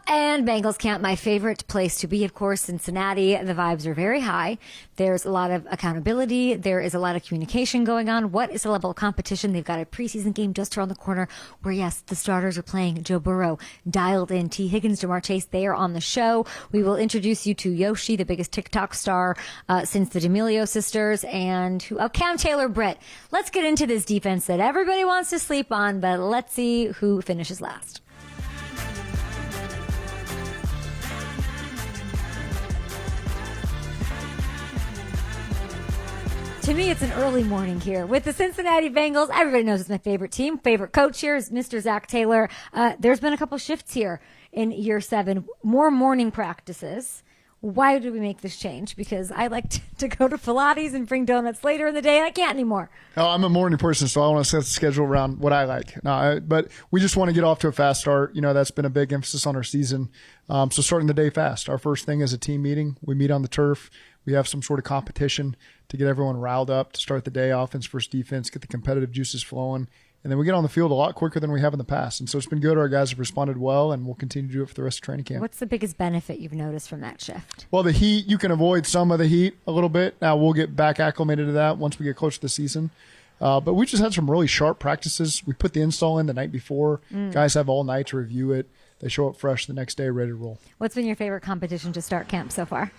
And Bengals camp, my favorite place to be, of course, Cincinnati. The vibes are very high. There's a lot of accountability. There is a lot of communication going on. What is the level of competition? They've got a preseason game just around the corner where, yes, the starters are playing. Joe Burrow dialed in. T. Higgins, Jamar Chase, they are on the show. We will introduce you to Yoshi, the biggest TikTok star since the D'Amelio sisters, and Cam Taylor-Britt. Let's get into this defense that everybody wants to sleep on, but let's see who finishes last. To me, it's an early morning here with the Cincinnati Bengals. Everybody knows it's my favorite team. Favorite coach here is Mr. Zac Taylor. There's been a couple shifts here in year 7. More morning practices. Why did we make this change? Because I like to go to Pilates and bring donuts later in the day. I can't anymore. Oh, I'm a morning person, so I want to set the schedule around what I like. But we just want to get off to a fast start. You know, that's been a big emphasis on our season. So starting the day fast. Our first thing is a team meeting. We meet on the turf. We have some sort of competition to get everyone riled up to start the day, offense versus defense, get the competitive juices flowing. And then we get on the field a lot quicker than we have in the past. And so it's been good. Our guys have responded well, and we'll continue to do it for the rest of training camp. What's the biggest benefit you've noticed from that shift? Well, the heat, you can avoid some of the heat a little bit. Now, we'll get back acclimated to that once we get closer to the season. But we just had some really sharp practices. We put the install in the night before. Guys have all night to review it. They show up fresh the next day, ready to roll. What's been your favorite competition to start camp so far?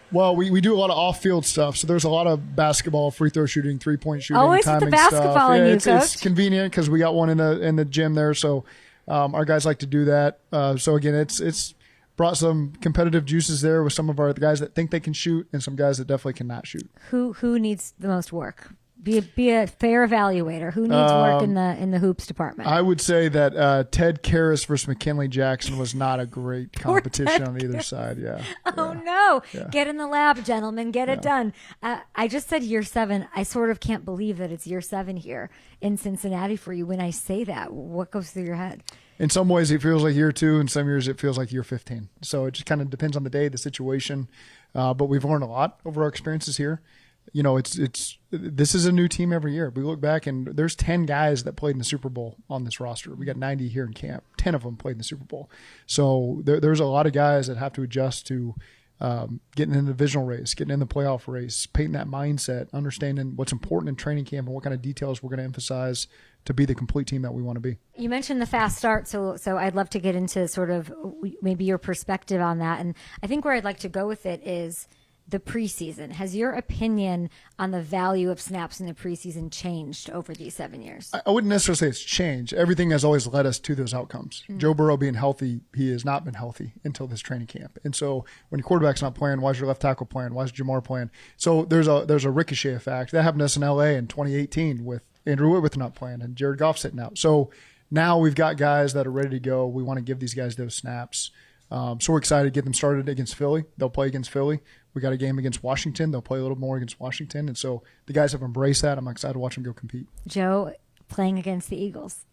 Well, we do a lot of off-field stuff. So there's a lot of basketball, free throw shooting, three-point shooting, always timing with the basketball stuff. in you, It's convenient because we got one in the gym there. So our guys like to do that. So again, it's brought some competitive juices there with some of the guys that think they can shoot and some guys that definitely cannot shoot. Who needs the most work? Be a fair evaluator. Who needs work in the hoops department? I would say that Ted Karras versus McKinley Jackson was not a great competition on either side. Yeah. Oh, no. Yeah. Get in the lab, gentlemen. Get it done. I just said year 7. I sort of can't believe that it's year 7 here in Cincinnati for you. When I say that, what goes through your head? In some ways, it feels like year 2. In some years, it feels like year 15. So it just kind of depends on the day, the situation. But we've learned a lot over our experiences here. You know, this is a new team every year. We look back and there's 10 guys that played in the Super Bowl on this roster. We got 90 here in camp. 10 of them played in the Super Bowl. So there's a lot of guys that have to adjust to getting in the divisional race, getting in the playoff race, painting that mindset, understanding what's important in training camp and what kind of details we're going to emphasize to be the complete team that we want to be. You mentioned the fast start, so I'd love to get into sort of maybe your perspective on that. And I think where I'd like to go with it is the preseason. Has your opinion on the value of snaps in the preseason changed over these 7 years? I wouldn't necessarily say it's changed. Everything has always led us to those outcomes. Joe Burrow being healthy, he has not been healthy until this training camp. And so when your quarterback's not playing, why is your left tackle playing? Why is Jamar playing? So there's a ricochet effect. That happened to us in LA in 2018 with Andrew Whitworth not playing and Jared Goff sitting out. So now we've got guys that are ready to go. We want to give these guys those snaps. So we're excited to get them started against Philly. They'll play against Philly. We got a game against Washington. They'll play a little more against Washington. And so the guys have embraced that. I'm excited to watch them go compete. Joe playing against the Eagles.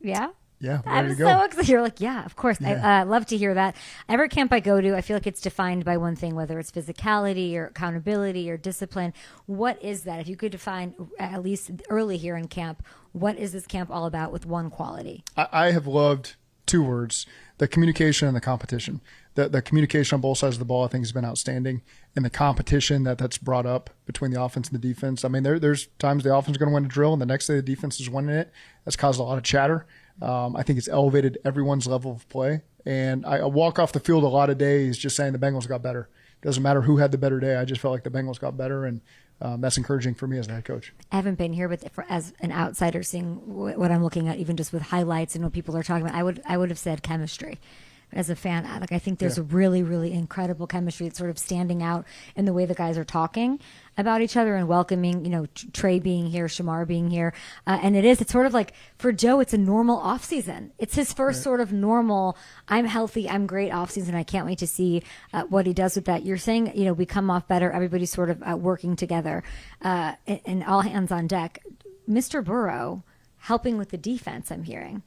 Yeah? Yeah, I'm so excited. You're like, yeah, of course. Yeah. I love to hear that. Every camp I go to, I feel like it's defined by one thing, whether it's physicality or accountability or discipline. What is that? If you could define, at least early here in camp, what is this camp all about with one quality? I have loved 2 words, the communication and the competition. The communication on both sides of the ball, I think, has been outstanding. And the competition that's brought up between the offense and the defense. I mean, there's times the offense is going to win a drill and the next day the defense is winning it. That's caused a lot of chatter. I think it's elevated everyone's level of play. And I walk off the field a lot of days just saying the Bengals got better. It doesn't matter who had the better day. I just felt like the Bengals got better, and that's encouraging for me as the head coach. I haven't been here, but as an outsider seeing what I'm looking at, even just with highlights and what people are talking about, I would have said chemistry. As a fan, I think there's a really, really incredible chemistry that's sort of standing out in the way the guys are talking about each other and welcoming, Trey being here, Shamar being here. And it's sort of like, for Joe, it's a normal offseason. It's his first sort of normal, I'm healthy, I'm great offseason. I can't wait to see what he does with that. You're saying, we come off better. Everybody's sort of working together and all hands on deck. Mr. Burrow helping with the defense, I'm hearing.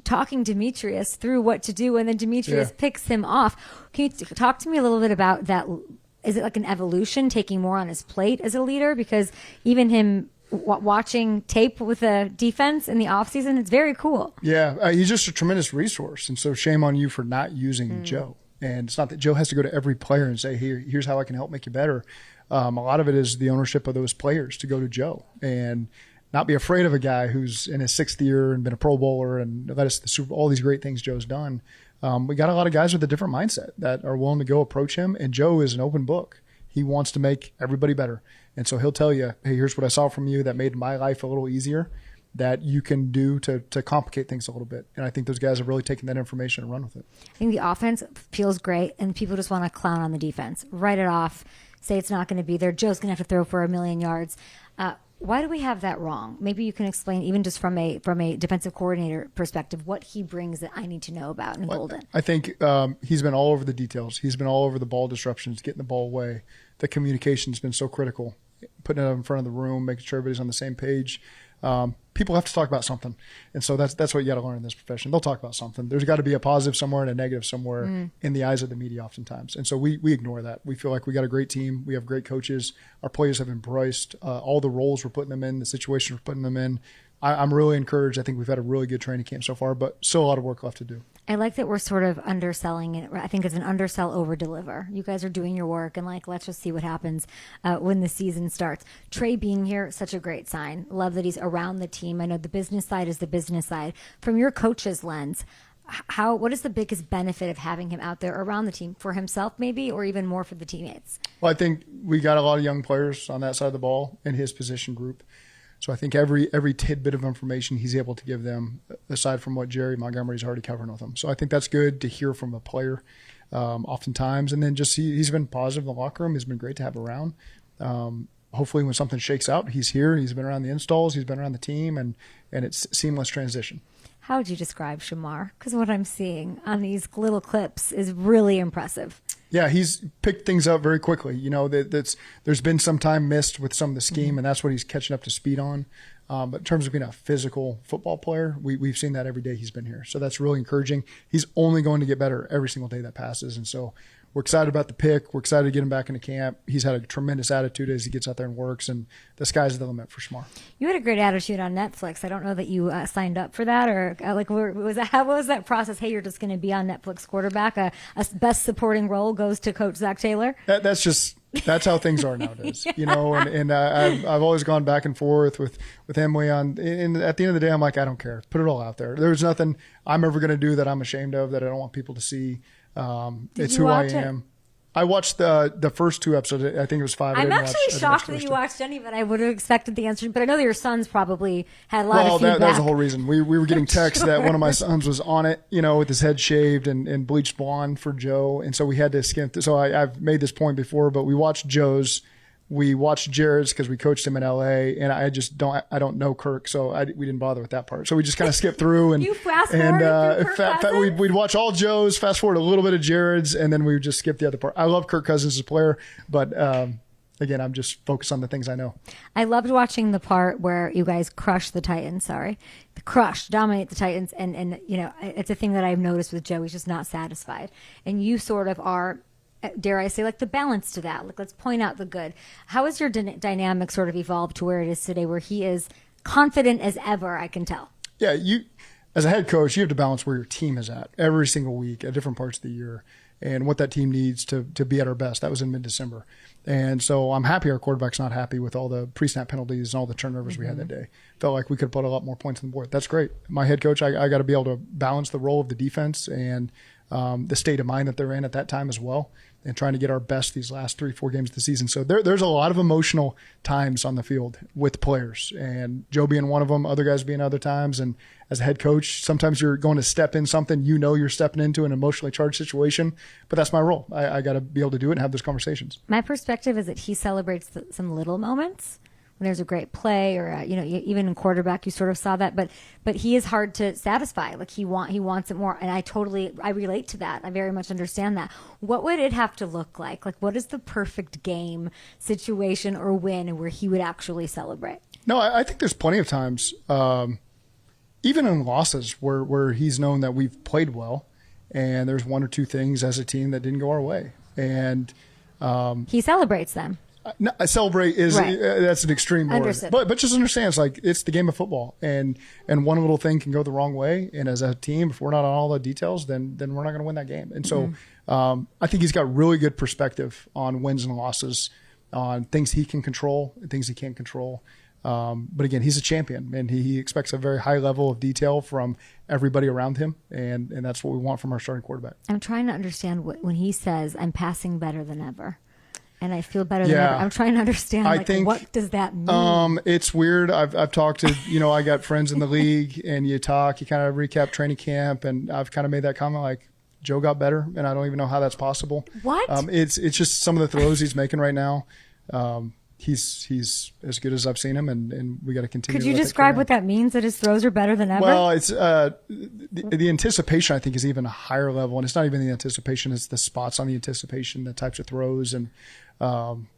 Talking Demetrius through what to do, and then Demetrius picks him off. Can you talk to me a little bit about that? Is it like an evolution, taking more on his plate as a leader? Because even him watching tape with the defense in the offseason. It's very cool. Yeah, he's just a tremendous resource. And so shame on you for not using Joe. And it's not that Joe has to go to every player and say, hey, here's how I can help make you better. A lot of it is the ownership of those players to go to Joe and not be afraid of a guy who's in his 6th year and been a Pro Bowler and led us to the Super Bowl, all these great things Joe's done. We got a lot of guys with a different mindset that are willing to go approach him. And Joe is an open book. He wants to make everybody better. And so he'll tell you, hey, here's what I saw from you that made my life a little easier that you can do to complicate things a little bit. And I think those guys have really taken that information and run with it. I think the offense feels great, and people just want to clown on the defense. Write it off, say it's not going to be there. Joe's going to have to throw for 1,000,000 yards. Why do we have that wrong? Maybe you can explain, even just from a defensive coordinator perspective, what he brings that I need to know about in Golden. I think he's been all over the details. He's been all over the ball disruptions, getting the ball away. The communication's been so critical, putting it up in front of the room, making sure everybody's on the same page. People have to talk about something. And so that's what you got to learn in this profession. They'll talk about something. There's got to be a positive somewhere and a negative somewhere in the eyes of the media oftentimes. And so we ignore that. We feel like we got a great team. We have great coaches. Our players have embraced all the roles we're putting them in, the situations we're putting them in. I'm really encouraged. I think we've had a really good training camp so far, but still a lot of work left to do. I like that we're sort of underselling it. I think it's an undersell, over deliver. You guys are doing your work, and let's just see what happens when the season starts. Trey being here, such a great sign. Love that he's around the team. I know the business side is the business side. From your coach's lens, what is the biggest benefit of having him out there around the team, for himself maybe, or even more for the teammates? Well, I think we got a lot of young players on that side of the ball in his position group. So I think every tidbit of information he's able to give them, aside from what Jerry Montgomery's already covering with them. So I think that's good to hear from a player oftentimes. And then just he's been positive in the locker room. He's been great to have around. Hopefully when something shakes out, he's here. He's been around the installs. He's been around the team, and it's seamless transition. How would you describe Shamar? Because what I'm seeing on these little clips is really impressive. Yeah, he's picked things up very quickly. You know, there's been some time missed with some of the scheme, and that's what he's catching up to speed on. But in terms of being a physical football player, we've seen that every day he's been here. So that's really encouraging. He's only going to get better every single day that passes. And so we're excited about the pick. We're excited to get him back into camp. He's had a tremendous attitude as he gets out there and works, and the sky's the limit for Shamar. You had a great attitude on Netflix. I don't know that you signed up for that, or how was that process? Hey, you're just going to be on Netflix quarterback. A best supporting role goes to Coach Zac Taylor. That's how things are nowadays, you know. And I've always gone back and forth with Emily on. And at the end of the day, I'm like, I don't care. Put it all out there. There's nothing I'm ever going to do that I'm ashamed of, that I don't want people to see. It's who I am. I watched the first 2 episodes. I think it was 5. I'm actually shocked that you watched any, but I would have expected the answer. But I know that your sons probably had a lot of feedback. That was the whole reason. We were getting texts that one of my sons was on it, you know, with his head shaved and bleached blonde for Joe. And so we had to skim. So I've made this point before, but we watched Joe's. We watched Jared's because we coached him in LA, and I don't know Kirk, so we didn't bother with that part. So we just kind of skipped through and you fast forward we'd watch all Joe's, fast forward a little bit of Jared's, and then we would just skip the other part. I love Kirk Cousins as a player, but again, I'm just focused on the things I know. I loved watching the part where you guys crush the Titans. Dominate the Titans, and you know, it's a thing that I've noticed with Joe. He's just not satisfied, and you sort of are, dare I say, like the balance to that. Like, let's point out the good. How has your dynamic sort of evolved to where it is today, where he is confident as ever? I can tell. Yeah, you as a head coach, you have to balance where your team is at every single week at different parts of the year, and what that team needs to be at our best. That was in mid-December. And so I'm happy our quarterback's not happy with all the pre-snap penalties and all the turnovers we had that day. Felt like we could put a lot more points on the board. That's great. My head coach, I got to be able to balance the role of the defense and the state of mind that they're in at that time as well, and trying to get our best these last 3-4 games of the season. So there's a lot of emotional times on the field with players, and Joe being one of them, other guys being other times. And as a head coach, sometimes you're going to step in something, you know, you're stepping into an emotionally charged situation, but that's my role. I got to be able to do it and have those conversations. My perspective is that he celebrates some little moments. When there's a great play, or you know, even in quarterback, you sort of saw that. But he is hard to satisfy. Like he wants it more, and I relate to that. I very much understand that. What would it have to look like? Like, what is the perfect game situation or win where he would actually celebrate? No, I think there's plenty of times, even in losses, where he's known that we've played well, and there's 1 or 2 things as a team that didn't go our way, and he celebrates them. No, celebrate is Right. That's an extreme word, Understood. but just understand it's the game of football, and one little thing can go the wrong way. And as a team, if we're not on all the details, then we're not going to win that game. And so I think he's got really good perspective on wins and losses, on things he can control and things he can't control. But again, he's a champion, and he expects a very high level of detail from everybody around him, and that's what we want from our starting quarterback. I'm trying to understand when he says, I'm passing better than ever, and I feel better than Yeah. ever. I'm trying to understand, I think, what does that mean? It's weird. I've talked to, I got friends in the league, and you kind of recap training camp, and I've kind of made that comment like, Joe got better, and I don't even know how that's possible. What? It's just some of the throws he's making right now. He's as good as I've seen him, and we got to continue. Could you describe what that means, that his throws are better than ever? Well, it's the anticipation, I think, is even a higher level, and it's not even the anticipation; it's the spots on the anticipation, the types of throws, and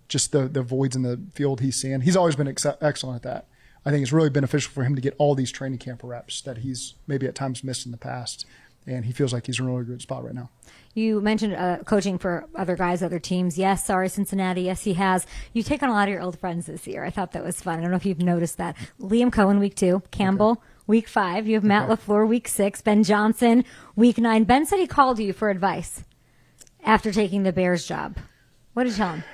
just the voids in the field he's seeing. He's always been excellent at that. I think it's really beneficial for him to get all these training camp reps that he's maybe at times missed in the past, and he feels like he's in a really good spot right now. You mentioned coaching for other guys, other teams. Yes, sorry, Cincinnati. Yes, he has. You've taken a lot of your old friends this year. I thought that was fun. I don't know if you've noticed that. Liam Cohen, week 2. Campbell, week 5. You have Matt LaFleur, week 6. Ben Johnson, week 9. Ben said he called you for advice after taking the Bears job. What did you tell him?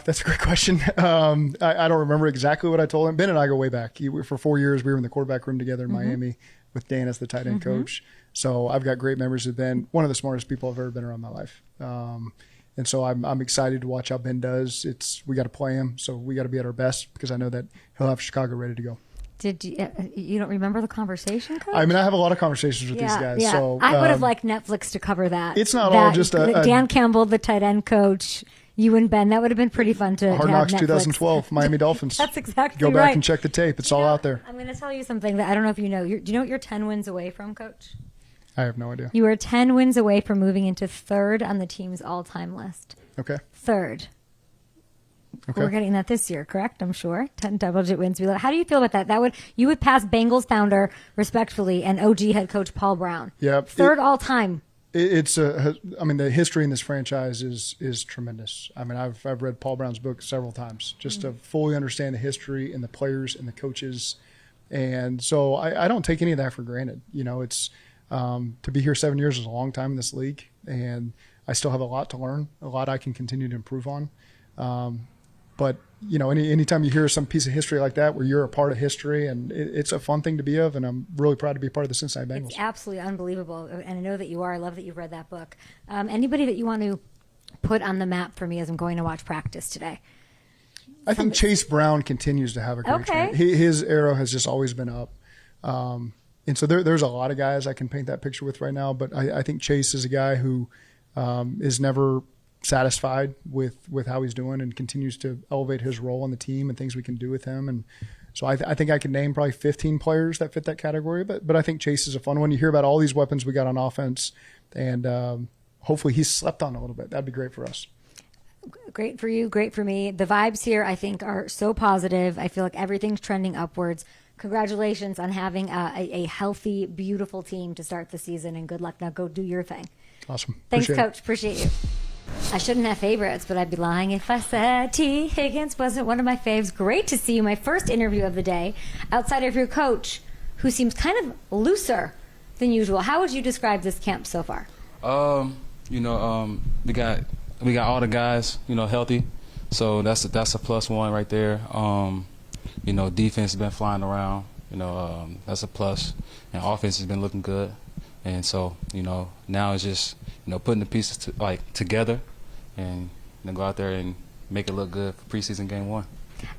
That's a great question. I don't remember exactly what I told him. Ben and I go way back. For 4 years, we were in the quarterback room together in Miami with Dan as the tight end coach. So I've got great memories of Ben, one of the smartest people I've ever been around in my life. And so I'm excited to watch how Ben does. We got to play him, so we got to be at our best, because I know that he'll have Chicago ready to go. Did you don't remember the conversation, Coach? I mean, I have a lot of conversations with these guys. Yeah. So I would have liked Netflix to cover that. It's not all just Dan Campbell, the tight end coach, you and Ben. That would have been pretty fun to Hard have Knocks Netflix. 2012, Miami Dolphins. That's exactly Go back right. and check the tape. It's all out there. I'm going to tell you something that I don't know if you know. Do you know what you're 10 wins away from, Coach? I have no idea. You are 10 wins away from moving into 3rd on the team's all-time list. Okay. 3rd. Okay. We're getting that this year, correct? I'm sure. 10 double-digit wins. How do you feel about that? You would pass Bengals founder, respectfully, and OG head coach Paul Brown. Yep. 3rd all-time. The history in this franchise is tremendous. I mean, I've read Paul Brown's book several times just to fully understand the history and the players and the coaches. And so I don't take any of that for granted. It's to be here 7 years is a long time in this league, and I still have a lot to learn, a lot I can continue to improve on. But anytime you hear some piece of history like that, where you're a part of history, and it's a fun thing to be of, and I'm really proud to be part of the Cincinnati Bengals. It's absolutely unbelievable, and I know that you are. I love that you've read that book. Anybody that you want to put on the map for me as I'm going to watch practice today? I think Chase Brown continues to have a great trend. His arrow has just always been up. And so there's a lot of guys I can paint that picture with right now, but I think Chase is a guy who is never satisfied with how he's doing and continues to elevate his role on the team and things we can do with him. And so I think I can name probably 15 players that fit that category, but I think Chase is a fun one. You hear about all these weapons we got on offense, and hopefully he's slept on a little bit. That'd be great for us. Great for you, great for me. The vibes here, I think, are so positive. I feel like everything's trending upwards. Congratulations on having a healthy, beautiful team to start the season, and good luck. Now go do your thing. Awesome. Thanks, Appreciate Coach. Appreciate you. I shouldn't have favorites, but I'd be lying if I said T. Higgins wasn't one of my faves. Great to see you. My first interview of the day, outside of your coach, who seems kind of looser than usual. How would you describe this camp so far? We got all the guys, healthy, so that's a plus one right there. Defense has been flying around, that's a plus, and offense has been looking good, and so now it's just putting the pieces together, and go out there and make it look good for preseason game 1.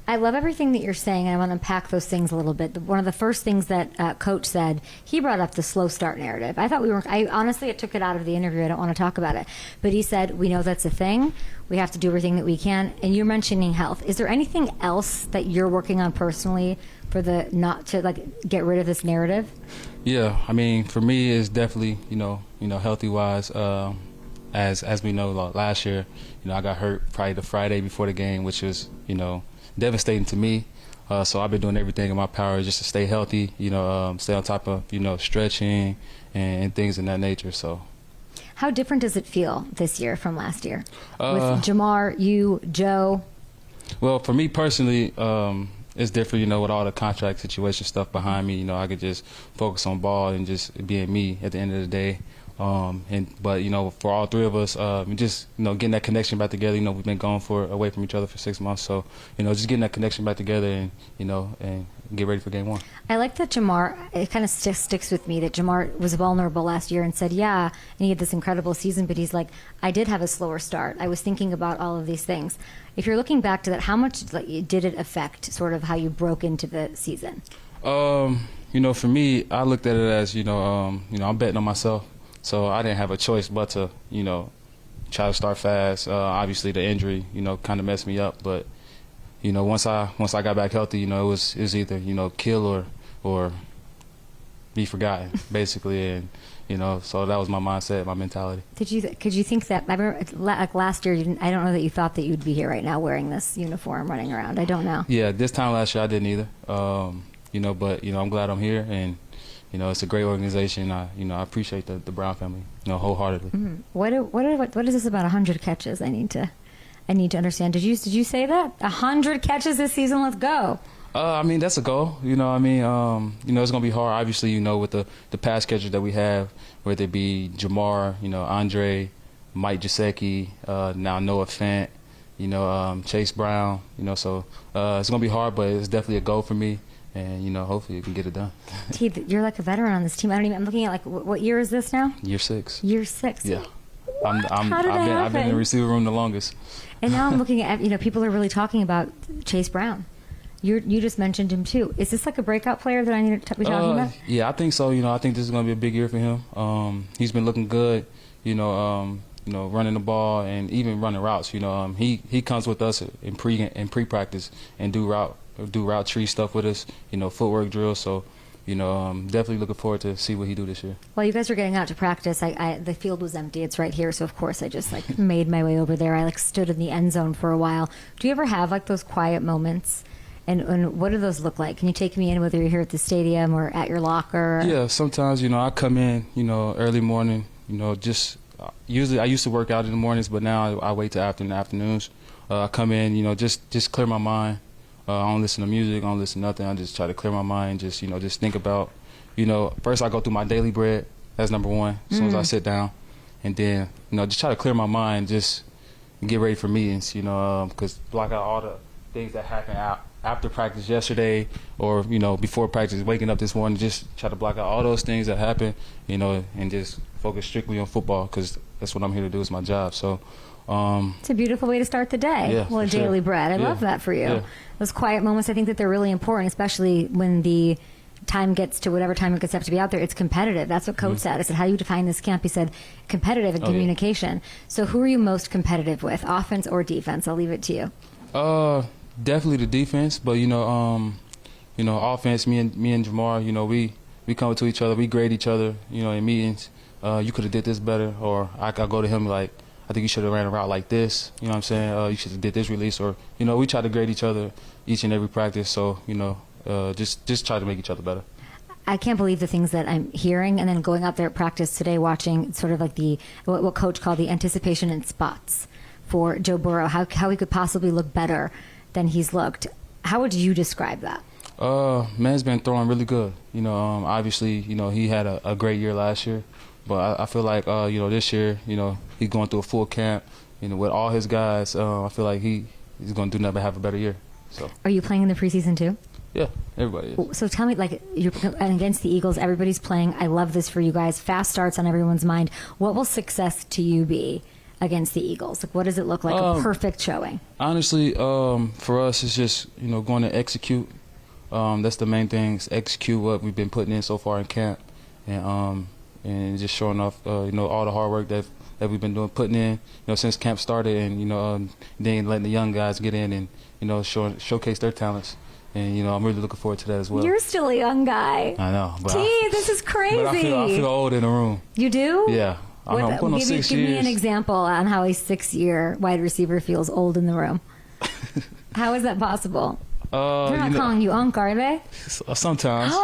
I love everything that you're saying, and I want to unpack those things a little bit. One of the first things that Coach said, he brought up the slow start narrative. I honestly took it out of the interview. I don't want to talk about it. But he said, we know that's a thing. We have to do everything that we can. And you're mentioning health. Is there anything else that you're working on personally for not to get rid of this narrative? Yeah, I mean, for me, it's definitely, healthy wise. As we know, last year, I got hurt probably the Friday before the game, which was, devastating to me. So I've been doing everything in my power just to stay healthy, stay on top of, stretching and things in that nature. So, how different does it feel this year from last year? With Jamar, you, Joe, Well, for me personally, it's different, you know, with all the contract situation stuff behind me. You know, I could just focus on ball and just being me at the end of the day. But you know, for all three of us, just, you know, getting that connection back together. You know, we've been gone away from each other for 6 months, so, you know, just getting that connection back together and, you know, and get ready for game one. I like that Jamar, it kind of sticks with me that Jamar was vulnerable last year and said, yeah, and he had this incredible season, but he's like, I did have a slower start. I was thinking about all of these things. If you're looking back to that, how much did it affect sort of how you broke into the season? You know, for me, I looked at it as, you know, I'm betting on myself. So I didn't have a choice but to, you know, try to start fast. Obviously, the injury, you know, kind of messed me up. But, you know, once I got back healthy, you know, it was either, you know, kill or be forgotten, basically. And, you know, so that was my mindset, my mentality. Could you think that? I remember, like last year, I don't know that you thought that you'd be here right now wearing this uniform, running around. I don't know. Yeah, this time last year I didn't either. You know, but, you know, I'm glad I'm here, and, you know, it's a great organization. I appreciate the Brown family, you know, wholeheartedly. Mm-hmm. What is this about 100 catches? I need to understand. Did you say that 100 catches this season? Let's go. I mean, that's a goal. You know, I mean, you know, it's gonna be hard. Obviously, you know, with the pass catchers that we have, whether it be Jamar, you know, Andre, Mike Gesicki, now Noah Fant, you know, Chase Brown. You know, so it's gonna be hard, but it's definitely a goal for me. And, you know, hopefully you can get it done. T, you're like a veteran on this team. I'm looking at, like, what year is this now? Year 6. Year 6. Yeah. I've been in the receiver room the longest. And now I'm looking at, you know, people are really talking about Chase Brown. You just mentioned him, too. Is this like a breakout player that I need to be talking about? Yeah, I think so. You know, I think this is going to be a big year for him. He's been looking good, you know, running the ball and even running routes. You know, he comes with us in pre-practice and do route tree stuff with us, you know, footwork drills. So, you know, definitely looking forward to see what he do this year. While you guys are getting out to practice, the field was empty. It's right here, so of course I just like made my way over there. I like stood in the end zone for a while. Do you ever have like those quiet moments? And what do those look like? Can you take me in, whether you're here at the stadium or at your locker? Yeah, sometimes, you know, I come in, you know, early morning, you know, just usually I used to work out in the mornings, but now I wait till after in the afternoons. I come in, you know, just clear my mind. I don't listen to music, I don't listen to nothing. I just try to clear my mind, just, you know, just think about, you know, first I go through my daily bread. That's number one, as soon as I sit down. And then, you know, just try to clear my mind, just get ready for meetings, you know, because block out all the things that happen after practice yesterday or, you know, before practice, waking up this morning, just try to block out all those things that happen, you know, and just focus strictly on football, because that's what I'm here to do. It's my job. So it's a beautiful way to start the day. Yeah, well, daily bread. I love that for you. Yeah. Those quiet moments, I think that they're really important, especially when the time gets to whatever time it gets up to be out there. It's competitive. That's what Coach said. I said, how do you define this camp? He said, competitive and communication. So who are you most competitive with, offense or defense? I'll leave it to you. Definitely the defense, but you know, offense. Me and Jamar, you know, we come to each other, we grade each other, you know, in meetings. You could have did this better, or I go to him like, I think you should have ran a route like this. You know what I'm saying? You should have did this release, or, you know, we try to grade each other each and every practice. So, you know, just try to make each other better. I can't believe the things that I'm hearing, and then going out there at practice today, watching sort of like what Coach called the anticipation in spots for Joe Burrow, how he could possibly look better than he's looked. How would you describe that? Man's been throwing really good. You know, obviously, you know, he had a great year last year, but I feel like, you know, this year, you know, he's going through a full camp, you know, with all his guys. I feel like he's going to do nothing but have a better year. So. Are you playing in the preseason too? Yeah, everybody is. So tell me, like, you're against the Eagles, everybody's playing. I love this for you guys. Fast starts on everyone's mind. What will success to you be against the Eagles? Like, what does it look like, a perfect showing? Honestly, for us, it's just, you know, going to execute. That's the main thing, is execute what we've been putting in so far in camp, and just showing off, you know, all the hard work that we've been doing, putting in, you know, since camp started, and, you know, then letting the young guys get in and, you know, showcase their talents. And, you know, I'm really looking forward to that as well. You're still a young guy. I know. This is crazy. But I feel old in the room. You do? Yeah. Give me an example on how a 6-year wide receiver feels old in the room. How is that possible? They're not calling you Unc, are they? Sometimes.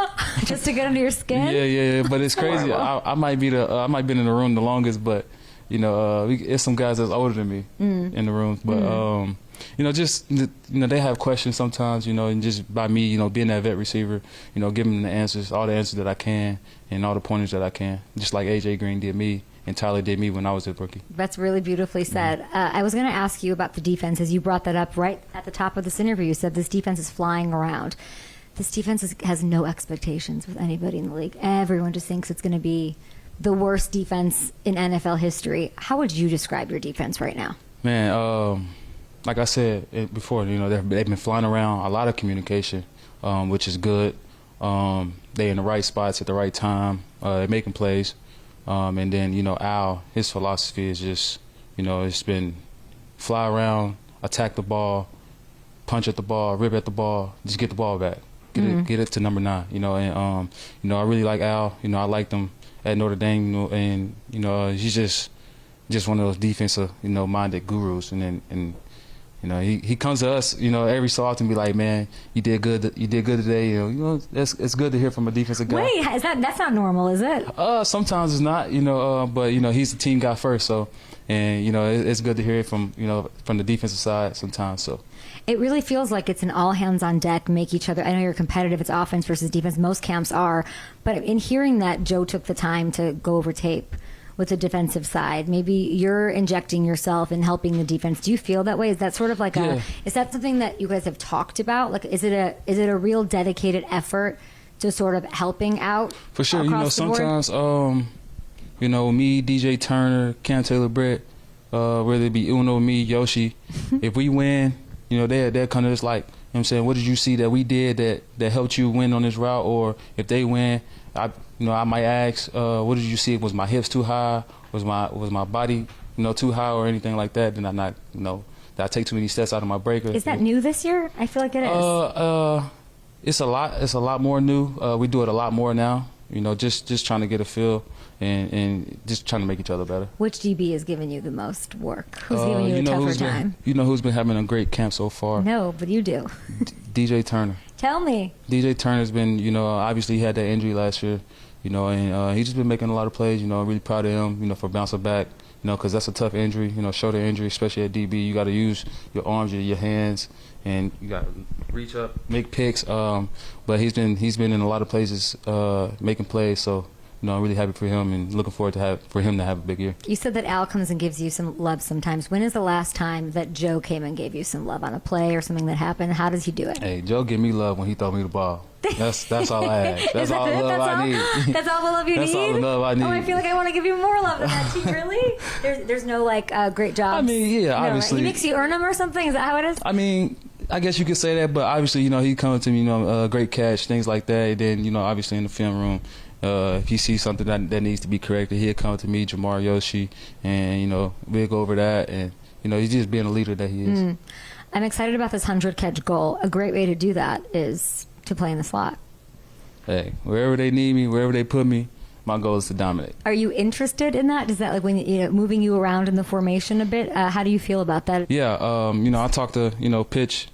Just to get under your skin? Yeah. But it's crazy. I might be in the room the longest, but You know, it's some guys that's older than me in the room, but you know, just they have questions sometimes. You know, and just by me, you know, being that vet receiver, you know, giving them the answers, all the answers that I can, and all the pointers that I can, just like AJ Green did me and Tyler did me when I was a rookie. That's really beautifully said. I was going to ask you about the defense, as you brought that up right at the top of this interview. You said this defense is flying around. This defense has no expectations with anybody in the league. Everyone just thinks it's going to be the worst defense in NFL history. How would you describe your defense right now? Man, like I said before, you know, they've been flying around, a lot of communication, which is good. They in the right spots at the right time. They're making plays. And then, you know, Al, his philosophy is just, you know, it's been fly around, attack the ball, punch at the ball, rip at the ball, just get the ball back. Get it to number 9, you know, and, you know, I really like Al. You know, I liked him at Notre Dame, you know, and, you know, he's just one of those defensive, you know, minded gurus. And you know, he comes to us, you know, every so often, be like, man, you did good today. You know, it's good to hear from a defensive guy. Wait, that's not normal, is it? Sometimes it's not, you know, but you know, he's the team guy first, so, and you know, it's good to hear it from, you know, from the defensive side sometimes. So it really feels like it's an all hands on deck, make each other. I know you're competitive. It's offense versus defense. Most camps are, but in hearing that Joe took the time to go over tape with the defensive side, maybe you're injecting yourself and helping the defense. Do you feel that way? Is that sort of like is that something that you guys have talked about? Like, is it a real dedicated effort to sort of helping out? For sure. You know, sometimes, you know, me, DJ Turner, Cam Taylor-Britt, whether it be Uno, me, Yoshi, if we win, you know, they're kind of just like, you know what I'm saying, what did you see that we did that helped you win on this route? Or if they win, I might ask, what did you see? Was my hips too high? Was my body, you know, too high or anything like that? Then I not, you know, did I take too many steps out of my breaker? Is that new this year? I feel like it is. It's a lot more new. We do it a lot more now. You know, just trying to get a feel and just trying to make each other better. Which DB is giving you the most work? Who's giving you a tougher time? You know who's been having a great camp so far? No, but you do. DJ Turner. Tell me. DJ Turner's been, you know, obviously he had that injury last year, you know, and he's just been making a lot of plays. You know, really proud of him, you know, for bouncing back, you know, because that's a tough injury, you know, shoulder injury, especially at DB. You got to use your arms, your hands, and you got to reach up, make picks. But he's been in a lot of places making plays. So, you know, I'm really happy for him and looking forward for him to have a big year. You said that Al comes and gives you some love sometimes. When is the last time that Joe came and gave you some love on a play or something that happened? How does he do it? Hey, Joe give me love when he throw me the ball. That's all I ask. That's all the love I need. That's all the love you need? That's all the love I need. Oh, I feel like I want to give you more love than that. Gee, really? There's no, like, great jobs? I mean, yeah, obviously. Right? He makes you earn them or something? Is that how it is? I mean, I guess you could say that, but obviously, you know, he comes to me, you know, great catch, things like that. And then, you know, obviously in the film room, if he sees something that needs to be corrected, he'll come to me, Jamar, Yoshi, and, you know, we'll go over that. And, you know, he's just being a leader that he is. I'm excited about this 100-catch goal. A great way to do that is to play in the slot. Hey, wherever they need me, wherever they put me, my goal is to dominate. Are you interested in that? Is that like when moving you around in the formation a bit? How do you feel about that? Yeah, you know, I talked to, you know, pitcher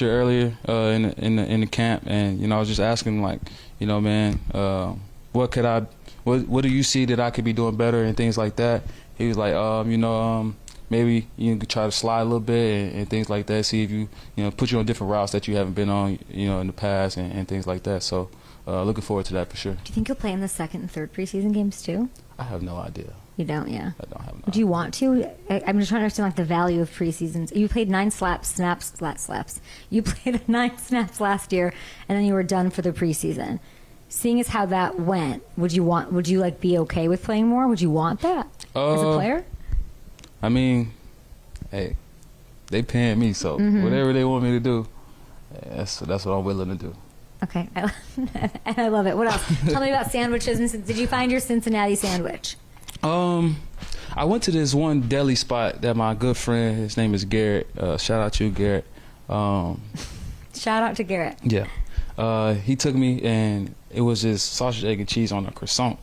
earlier in the camp, and, you know, I was just asking him, like, you know, man, what do you see that I could be doing better and things like that? He was like, you know, maybe you could try to slide a little bit and things like that. See if you know, put you on different routes that you haven't been on, you know, in the past and things like that. So looking forward to that for sure. Do you think you'll play in the second and third preseason games too? I have no idea. You don't, yeah. I don't have no. Do you want to? I'm just trying to understand, like, the value of preseasons. You played 9 snaps. You played 9 snaps last year, and then you were done for the preseason. Seeing as how that went, would you like be okay with playing more? Would you want that as a player? I mean, hey, they paying me, so whatever they want me to do, that's what I'm willing to do. Okay, and I love it. What else? Tell me about sandwiches. Did you find your Cincinnati sandwich? I went to this one deli spot that my good friend, his name is Garrett. Shout out to you, Garrett. Shout out to Garrett. Yeah. He took me, and it was just sausage, egg, and cheese on a croissant.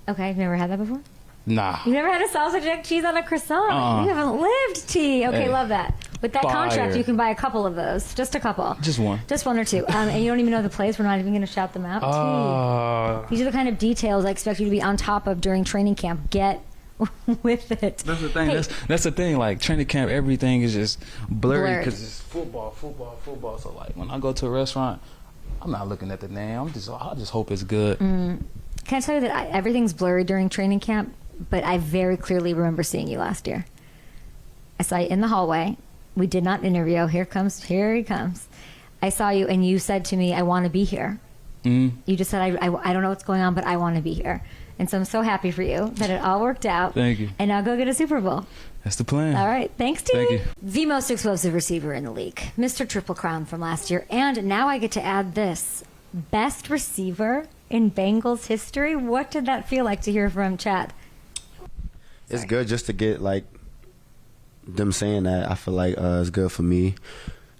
Okay, you've never had that before? Nah. You've never had a sausage, egg, cheese on a croissant? You haven't lived, T. Okay, love that. With that contract, you can buy a couple of those. Just a couple. Just one. Just one or two. And you don't even know the place. We're not even going to shout them out. These are the kind of details I expect you to be on top of during training camp. Get with it. That's the thing. Hey. That's the thing. Like training camp, everything is just blurry because it's football. So like when I go to a restaurant, I'm not looking at the name. I just hope it's good. Can I tell you that everything's blurry during training camp, but I very clearly remember seeing you last year. I saw you in the hallway. We did not interview. Here he comes. I saw you, and you said to me, "I want to be here." You just said, I don't know what's going on, but I want to be here. And so I'm so happy for you that it all worked out. Thank you. And now go get a Super Bowl. That's the plan. All right. Thanks, T. Thank you. The most explosive receiver in the league, Mr. Triple Crown from last year. And now I get to add this. Best receiver in Bengals history. What did that feel like to hear from Chad? It's good just to get, like, them saying that. I feel like it's good for me.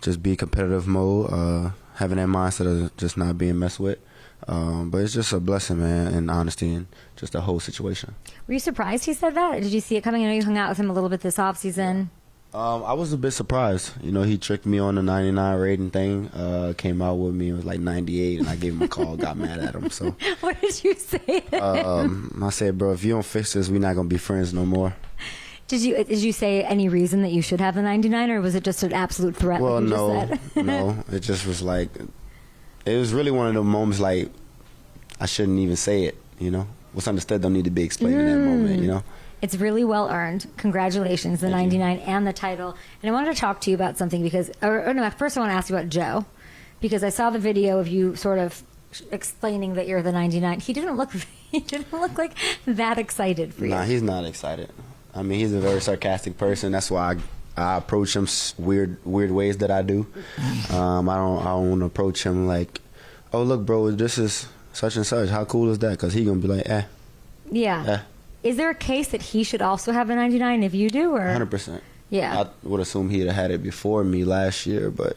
Just be competitive mode. Having that mindset of just not being messed with. But it's just a blessing, man, and honesty and just the whole situation. Were you surprised he said that? Did you see it coming? I know you hung out with him a little bit this offseason. I was a bit surprised. You know, he tricked me on the 99 rating thing. Came out with me, it was like 98, and I gave him a call, got mad at him. So what did you say? I said, bro, if you don't fix this, we're not going to be friends no more. Did you say any reason that you should have the 99, or was it just an absolute threat? Well, like you no, just said? no. It just was like, it was really one of the moments like I shouldn't even say it, you know? What's understood don't need to be explained in that moment, you know? It's really well earned. Congratulations, the 99 and the title. And I wanted to talk to you about something because, or no, first I want to ask you about Joe, because I saw the video of you sort of explaining that you're the 99. He didn't look like that excited for you. Nah, he's not excited. I mean, he's a very sarcastic person. That's why I approach him weird ways that I do. I don't want to approach him like, oh, look, bro, this is such and such. How cool is that? Because he's going to be like, Yeah. Is there a case that he should also have a 99 if you do? Or 100%. Yeah. I would assume he'd have had it before me last year, but,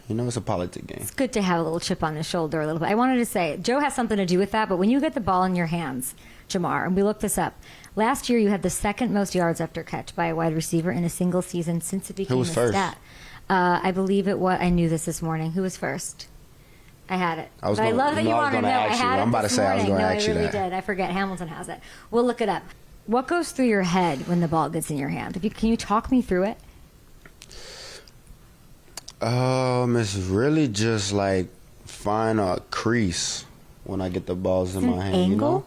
you know, it's a politic game. It's good to have a little chip on his shoulder a little bit. I wanted to say, Joe has something to do with that, but when you get the ball in your hands, Jamar, and we looked this up, last year you had the second most yards after catch by a wide receiver in a single season since it became Who was a first? stat. I believe it was, I knew this morning. Who was first? I had it. I love that you want to know. I had it I'm about to this say I was morning. going to No, ask I you really that. did. I forget. Hamilton has it. We'll look it up. What goes through your head when the ball gets in your hand? Can you talk me through it? It's really just like find a crease when I get the balls in my hand. Angle?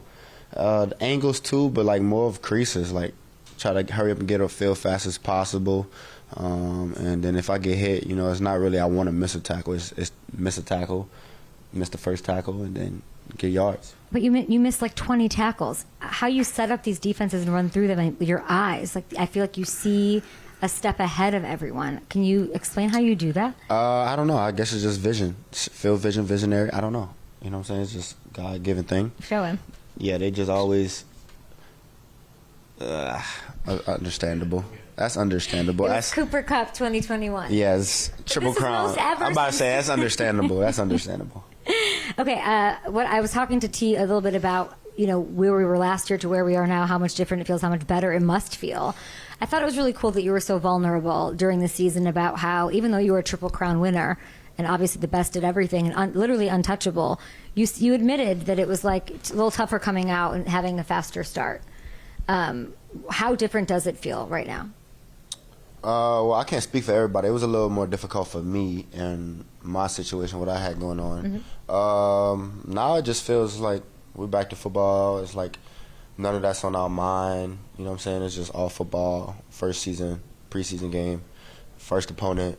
You know? The angles too, but like more of creases. Like try to hurry up and get a field fast as possible. And then if I get hit, you know, it's not really I want to miss a tackle. It's miss a tackle, miss the first tackle, and then get yards. But you missed like 20 tackles. How you set up these defenses and run through them with your eyes, like I feel like you see a step ahead of everyone. Can you explain how you do that? I don't know. I guess it's just vision, field vision, visionary. I don't know. You know what I'm saying? It's just God-given thing. Show him. Yeah, they just always understandable. That's understandable. It was That's Cooper Cup 2021. yes, Triple This is Crown. most ever I'm about to say that's understandable. That's understandable. Okay, what I was talking to T a little bit about, you know, where we were last year to where we are now, how much different it feels, how much better it must feel. I thought it was really cool that you were so vulnerable during the season about how, even though you were a Triple Crown winner and obviously the best at everything and literally untouchable, you admitted that it was like a little tougher coming out and having a faster start. How different does it feel right now? Well, I can't speak for everybody. It was a little more difficult for me and my situation, what I had going on. Mm-hmm. Now it just feels like we're back to football. It's like none of that's on our mind. You know what I'm saying? It's just all football. First season, preseason game, first opponent,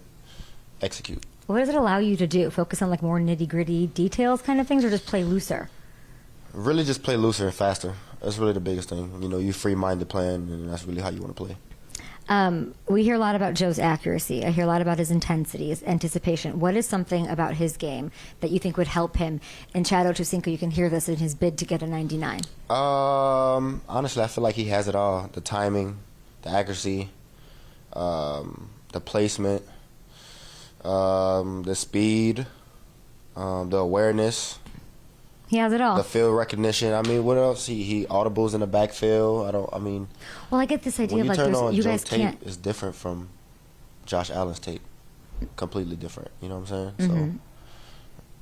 execute. What does it allow you to do? Focus on like more nitty-gritty details kind of things, or just play looser? Really just play looser and faster. That's really the biggest thing. You know, you free-minded playing, and that's really how you want to play. We hear a lot about Joe's accuracy. I hear a lot about his intensity, his anticipation. What is something about his game that you think would help him? And Chad Ochocinco, you can hear this in his bid to get a 99. Honestly, I feel like he has it all. The timing, the accuracy, the placement, the speed, the awareness. He has it all. The field recognition. I mean, what else? He audibles in the backfield. Well, I get this idea when of you like turn on you Joe's guys tape, can't. it's different from Josh Allen's tape. Completely different. You know what I'm saying? Mm-hmm. So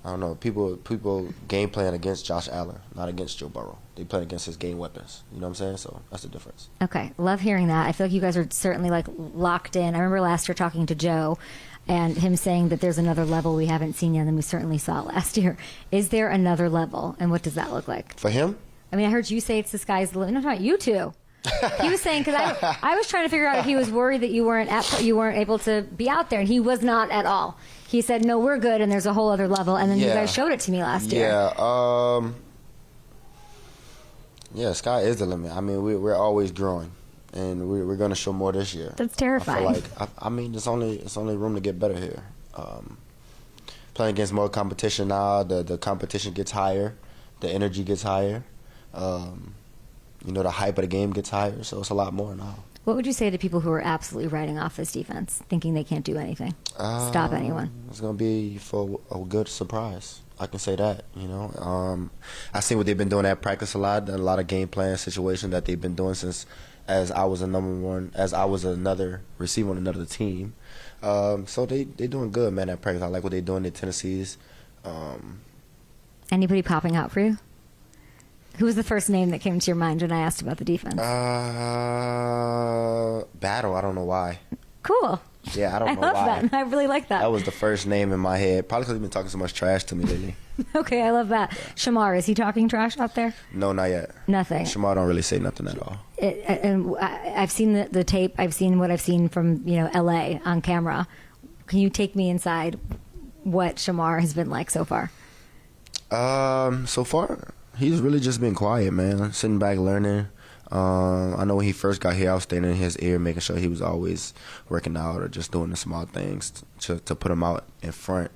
I don't know. People game plan against Josh Allen, not against Joe Burrow. They play against his game weapons. You know what I'm saying? So that's the difference. Okay, love hearing that. I feel like you guys are certainly like locked in. I remember last year talking to Joe and him saying that there's another level we haven't seen yet than we certainly saw last year. Is there another level, and what does that look like? For him? I mean, I heard you say it's the sky's the limit. No, not you two. He was saying, because I was trying to figure out if he was worried that you weren't able to be out there, and he was not at all. He said, no, we're good, and there's a whole other level, and then you guys showed it to me last year. Yeah, sky is the limit. I mean, we're always growing, and we're going to show more this year. That's terrifying. I feel like, I mean, it's only room to get better here. Playing against more competition now, the competition gets higher, the energy gets higher. You know, the hype of the game gets higher, so it's a lot more now. What would you say to people who are absolutely writing off this defense, thinking they can't do anything, stop anyone? It's going to be for a good surprise. I can say that, you know. I seen what they've been doing at practice a lot of game plan situations that they've been doing since as I was another receiver on another team. So they doing good, man, at practice. I like what they're doing in Tennessee's. Anybody popping out for you? Who was the first name that came to your mind when I asked about the defense? Battle. I don't know why. Cool. Yeah, I don't know why. I love that. I really like that. That was the first name in my head. Probably because he's been talking so much trash to me lately. Okay, I love that. Yeah. Shamar, is he talking trash out there? No, not yet. Nothing. Shamar don't really say nothing at all. And I've seen the tape. I've seen what I've seen from L.A. on camera. Can you take me inside what Shamar has been like so far? So far, he's really just been quiet, man. Sitting back, learning. I know when he first got here, I was standing in his ear, making sure he was always working out or just doing the small things to put him out in front.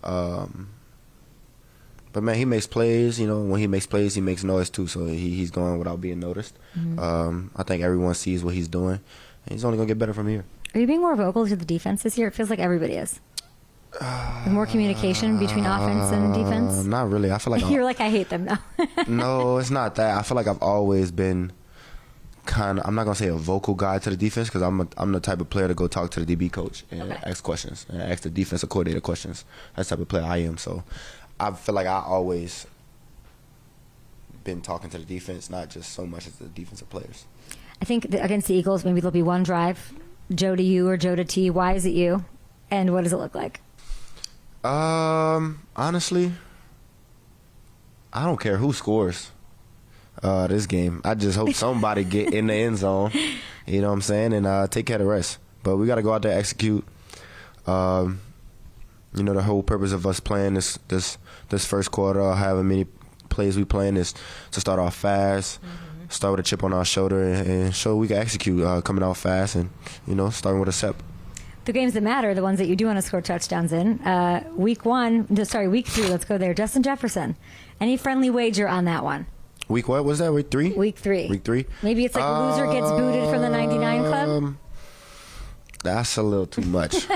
But, man, he makes plays. You know, when he makes plays, he makes noise, too, so he's going without being noticed. Mm-hmm. I think everyone sees what he's doing, and he's only going to get better from here. Are you being more vocal to the defense this year? It feels like everybody is. With more communication between offense and defense? Not really. I feel like you're like, I hate them now. No, it's not that. I feel like I've always been kind of, I'm not going to say a vocal guy to the defense, because I'm the type of player to go talk to the DB coach and ask questions and ask the defensive coordinator questions. That's the type of player I am. So I feel like I always been talking to the defense, not just so much as the defensive players. I think against the Eagles, maybe there'll be one drive, Joe to you or Joe to T. Why is it you? And what does it look like? Honestly, I don't care who scores this game. I just hope somebody get in the end zone, you know what I'm saying, and take care of the rest. But we got to go out there, execute. You know, the whole purpose of us playing this first quarter, or however many plays we playing, is to start off fast, start with a chip on our shoulder, and show we can execute coming out fast, and, you know, starting with a step. The games that matter, the ones that you do want to score touchdowns in. Week 3, let's go there. Justin Jefferson. Any friendly wager on that one? Week what was that? Week 3? Week 3. Week 3? Maybe it's like a loser gets booted from the 99 club? That's a little too much.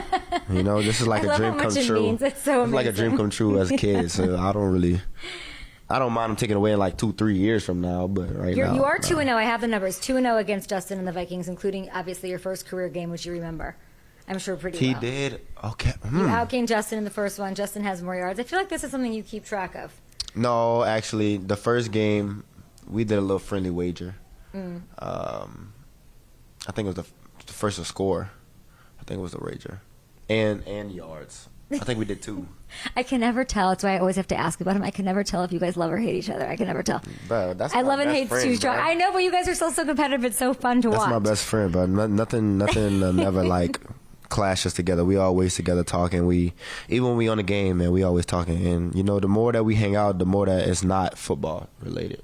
You know, this is like a dream come true. Means. It's so amazing. Like a dream come true as a kid. So I don't mind him taking away in like 2-3 years from now, but now you are 2-0. I have the numbers. 2-0 against Justin and the Vikings, including obviously your first career game, which you remember. I'm sure pretty well. He did? Okay. You outgained Justin in the first one. Justin has more yards. I feel like this is something you keep track of. No, actually, the first game, we did a little friendly wager. I think it was the first to score. I think it was the wager. And yards. I think we did 2. I can never tell. That's why I always have to ask about him. I can never tell if you guys love or hate each other. I can never tell. Bro, I love and hate too strong. I know, but you guys are still so competitive. It's so fun to watch. That's my best friend, but nothing never like clashes together. We always together talking. Even when we on the game, man, we always talking. And you know, the more that we hang out, the more that it's not football related.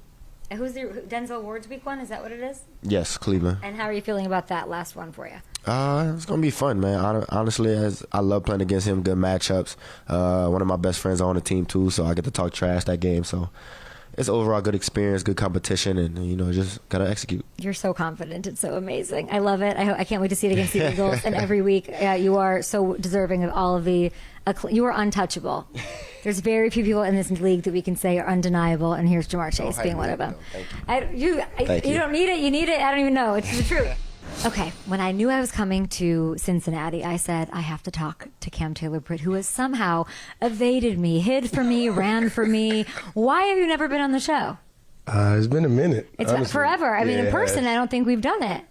And who's Denzel Ward's week 1? Is that what it is? Yes, Cleveland. And how are you feeling about that last one for you? It's gonna be fun, man. Honestly, as I love playing against him. Good matchups. One of my best friends on the team too, so I get to talk trash that game. So it's overall good experience, good competition, and you know, just gotta execute. You're so confident. It's so amazing. I love it. I can't wait to see it against the Eagles. And every week, you are so deserving of all of the. You are untouchable. There's very few people in this league that we can say are undeniable, and here's Ja'Marr Chase being one of them. Thank you. You don't need it. You need it. I don't even know. It's the truth. Okay, when I knew I was coming to Cincinnati, I said, I have to talk to Cam Taylor-Britt, who has somehow evaded me, hid from me, ran from me. Why have you never been on the show? It's been a minute. It's honestly. forever. I mean, in person, I don't think we've done it.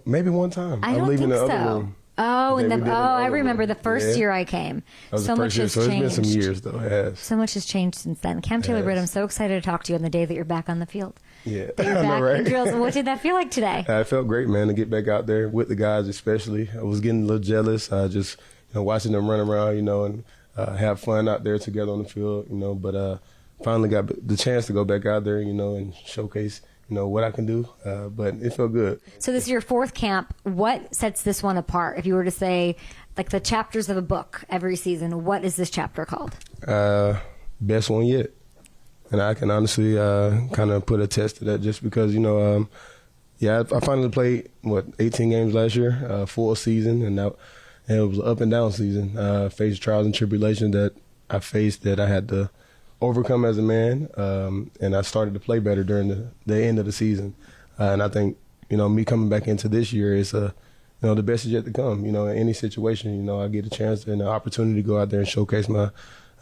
Maybe one time. I don't think the other so. room. Oh, I remember room. the first year I came. That was So the much first year, has so it's changed. been some years, though. It has. So much has changed since then. Cam Taylor-Britt, I'm so excited to talk to you on the day that you're back on the field. Yeah, That you're I know, back right? in drills. What did that feel like today? It felt great, man, to get back out there with the guys, especially. I was getting a little jealous, just watching them run around, and have fun out there together on the field, But finally got the chance to go back out there, and showcase, what I can do. But it felt good. So this is your fourth camp. What sets this one apart? If you were to say, like the chapters of a book every season, what is this chapter called? Best one yet. And I can honestly kind of put a test to that just because, I finally played, 18 games last year, full season, and it was an up and down season. Faced trials and tribulations that I faced that I had to overcome as a man, and I started to play better during the end of the season. And I think, me coming back into this year is, the best is yet to come. In any situation, I get a chance and an opportunity to go out there and showcase my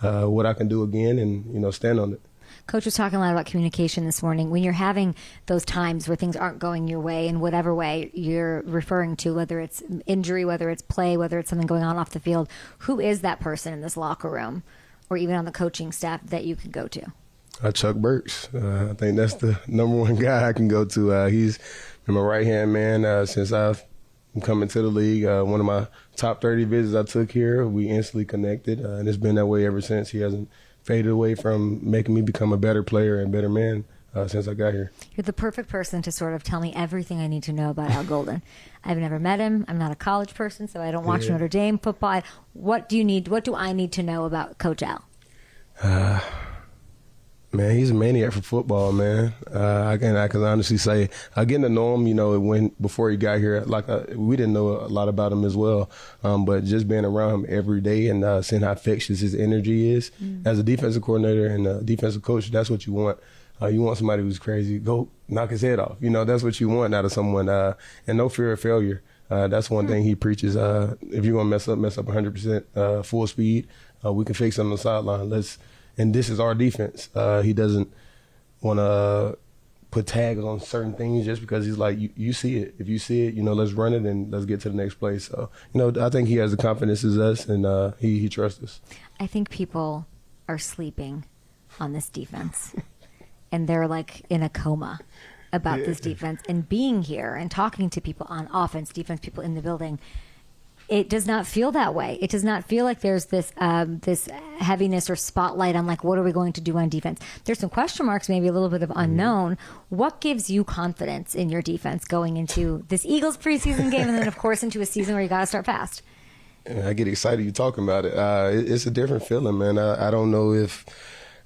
what I can do again and, stand on it. Coach was talking a lot about communication this morning. When you're having those times where things aren't going your way in whatever way you're referring to, whether it's injury, whether it's play, whether it's something going on off the field, who is that person in this locker room or even on the coaching staff that you could go to? Chuck Burks. I think that's the number one guy I can go to. He's been my right-hand man since I've come into the league. One of my top 30 visits I took here, we instantly connected, and it's been that way ever since. He hasn't faded away from making me become a better player and better man since I got here. You're the perfect person to sort of tell me everything I need to know about Al Golden. I've never met him. I'm not a college person, so I don't watch Notre Dame football. What do I need to know about Coach Al? Man, he's a maniac for football, man. I can honestly say, getting to know him, before he got here, we didn't know a lot about him as well. But just being around him every day and seeing how infectious his energy is, as a defensive coordinator and a defensive coach, that's what you want. You want somebody who's crazy, go knock his head off. That's what you want out of someone, and no fear of failure. That's one thing he preaches. If you're going to mess up 100% full speed, we can fix it on the sideline. And this is our defense. He doesn't want to put tags on certain things just because he's like, you see it. If you see it, let's run it and let's get to the next place. So, I think he has the confidence as us, and he trusts us. I think people are sleeping on this defense, and they're like in a coma about this defense. And being here and talking to people on offense, defense, people in the building, it does not feel that way. It does not feel like there's this this heaviness or spotlight on like, what are we going to do on defense? There's some question marks, maybe a little bit of unknown. What gives you confidence in your defense going into this Eagles preseason game and then, of course, into a season where you got to start fast? I get excited you talking about it. It's a different feeling, man. I don't know if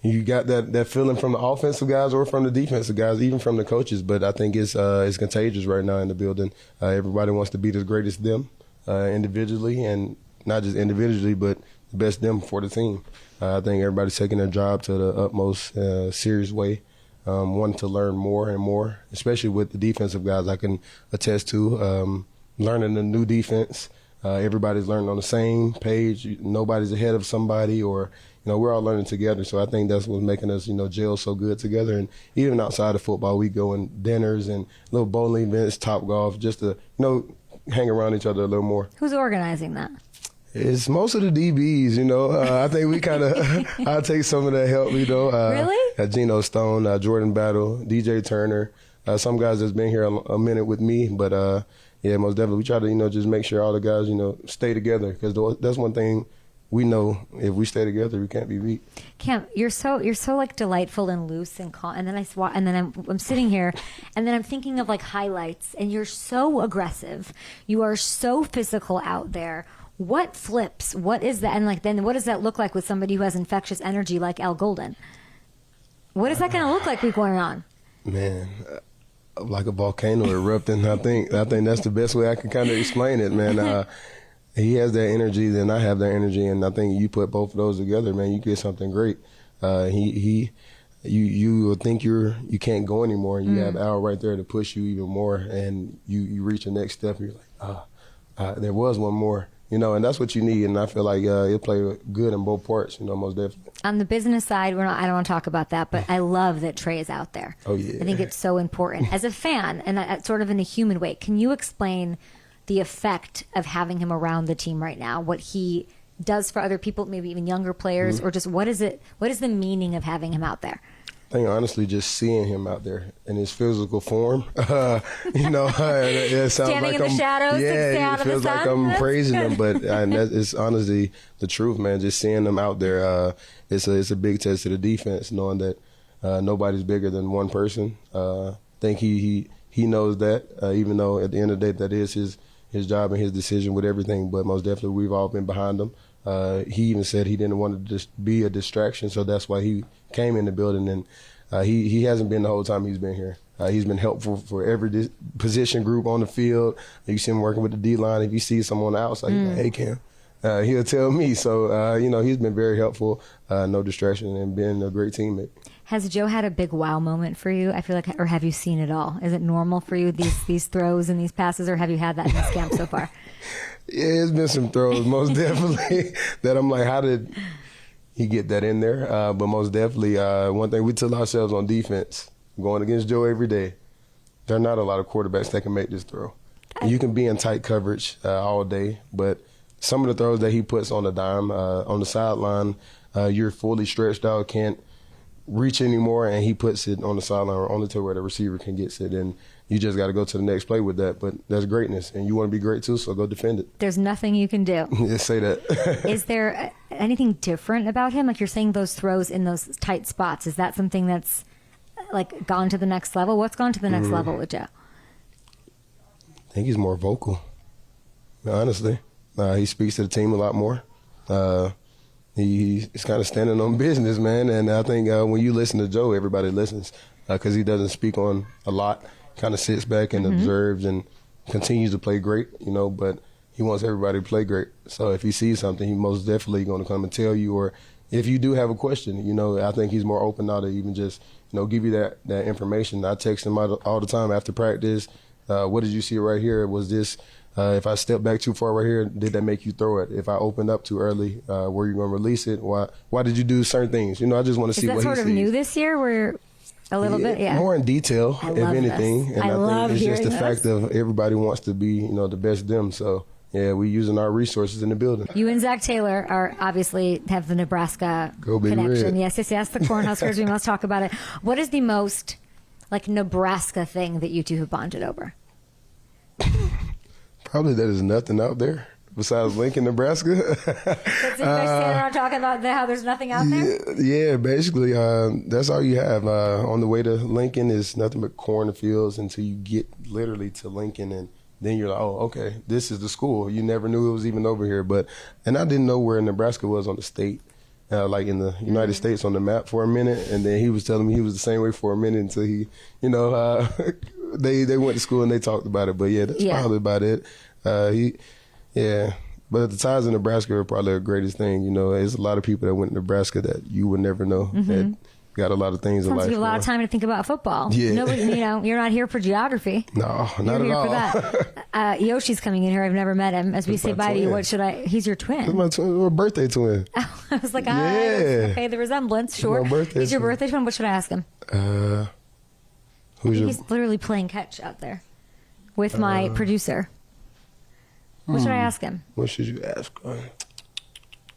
you got that feeling from the offensive guys or from the defensive guys, even from the coaches, but I think it's contagious right now in the building. Everybody wants to be the greatest them. Individually, and not just individually, but the best them for the team. I think everybody's taking their job to the utmost serious way, wanting to learn more and more, especially with the defensive guys I can attest to. Learning a new defense, everybody's learning on the same page. Nobody's ahead of somebody, or we're all learning together. So I think that's what's making us gel so good together. And even outside of football, we go in dinners and little bowling events, Topgolf, just to hang around each other a little more. Who's organizing that? It's most of the DBs, I think we kind of, I'll take some of that help, Really? Geno Stone, Jordan Battle, DJ Turner, some guys that's been here a minute with me, but most definitely we try to, just make sure all the guys, stay together, because that's one thing we know, if we stay together, we can't be beat. Cam, you're so like delightful and loose and calm. And then I'm sitting here, and then I'm thinking of like highlights, and you're so aggressive. You are so physical out there. What flips? What is that? And then what does that look like with somebody who has infectious energy like Al Golden? What is that going to look like week one on? Man, like a volcano erupting. I think that's the best way I can kind of explain it, man. He has that energy, then I have that energy, and I think you put both of those together, man, you get something great. He you would think you can't go anymore, and you have Al right there to push you even more, and you reach the next step, and you're like, there was one more. And that's what you need, and I feel like it'll play good in both parts, most definitely. On the business side, I don't want to talk about that, but I love that Trey is out there. Oh, yeah. I think it's so important. As a fan, and sort of in a human way, can you explain the effect of having him around the team right now, what he does for other people, maybe even younger players, or just what is the meaning of having him out there? I think honestly, just seeing him out there in his physical form, it sounds Standing like in the shadows, it feels like I'm praising him, but it's honestly the truth, man. Just seeing him out there, it's a big test to the defense, knowing that nobody's bigger than one person. I think he knows that, even though at the end of the day that is his job and his decision with everything. But most definitely, we've all been behind him. He even said he didn't want to just be a distraction, so that's why he came in the building, and he hasn't been the whole time he's been here. He's been helpful for every position group on the field. You see him working with the D-line. If you see someone else, like, hey, Cam, he'll tell me. So, he's been very helpful, no distraction, and been a great teammate. Has Joe had a big wow moment for you? I feel like, or have you seen it all? Is it normal for you, these throws and these passes, or have you had that in this camp so far? Yeah, it's been some throws, most definitely, that I'm like, how did he get that in there? But most definitely, one thing we tell ourselves on defense, going against Joe every day, there are not a lot of quarterbacks that can make this throw. And you can be in tight coverage all day, but some of the throws that he puts on the dime, on the sideline, you're fully stretched out, can't reach anymore, and he puts it on the sideline or only to where the receiver can get it, and you just got to go to the next play with that. But that's greatness, and you want to be great too, so go defend it. There's nothing you can do. Just say that. Is there anything different about him? Like, you're saying those throws in those tight spots, is that something that's like gone to the next level? What's gone to the next level with Joe? I think he's more vocal, honestly. He speaks to the team a lot more. He's kind of standing on business, man. And I think when you listen to Joe, everybody listens because he doesn't speak on a lot. Kind of sits back and observes and continues to play great, but he wants everybody to play great. So if he sees something, he most definitely going to come and tell you. Or if you do have a question, I think he's more open now to even just, give you that information. I text him all the time after practice. What did you see right here? Was this, if I step back too far right here, did that make you throw it? If I opened up too early, were you going to release it? Why did you do certain things? I just want to see what he sees. Is that sort of new this year? Where a little bit, yeah. More in detail, if anything. This. And I think it's just the this. fact of everybody wants to be, the best them. So, yeah, we're using our resources in the building. You and Zac Taylor are obviously have the Nebraska connection. Yes. The Cornhuskers. We must talk about it. What is the most, Nebraska thing that you two have bonded over? Probably that there's nothing out there besides Lincoln, Nebraska. That's standing around talking about how there's nothing out there? Yeah, basically, that's all you have. On the way to Lincoln is nothing but cornfields until you get literally to Lincoln, and then you're like, oh, okay, this is the school. You never knew it was even over here. And I didn't know where Nebraska was on the state, in the United States on the map for a minute, and then he was telling me he was the same way for a minute until he, they went to school and they talked about it. But yeah, that's probably about it. But the ties in Nebraska are probably the greatest thing. There's a lot of people that went to Nebraska that you would never know that got a lot of things in life. You have a lot of time to think about football. Yeah. Nobody, you're not here for geography. No, not you're at all. here for that. Yoshi's coming in here. I've never met him. As we say bye to you, what should I? He's your twin. He's my twin, my birthday twin. I was like, okay, the resemblance, sure. He's your birthday twin. What should I ask him? He's literally playing catch out there with my producer. What should I ask him? What should you ask?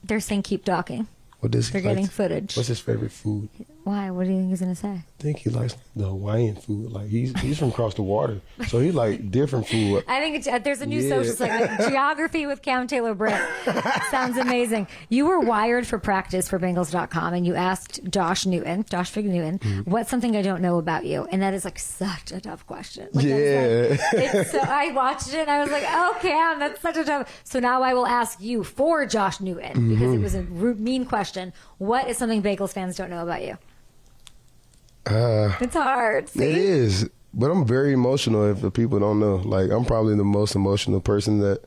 They're saying keep talking. What does he They're getting footage. What's his favorite food? Why? What do you think he's going to say? I think he likes the Hawaiian food. He's from across the water, so he like different food. I think there's a new social segment, Geography with Cam Taylor-Britt. Sounds amazing. You were wired for practice for Bengals.com, and you asked Josh Fig Newton, what's something I don't know about you? And that is such a tough question. I watched it, and I was like, oh, Cam, that's such a tough. So now I will ask you for Josh Newton, because it was a mean question. What is something Bengals fans don't know about you? It's hard. See? It is, but I'm very emotional. If the people don't know, I'm probably the most emotional person that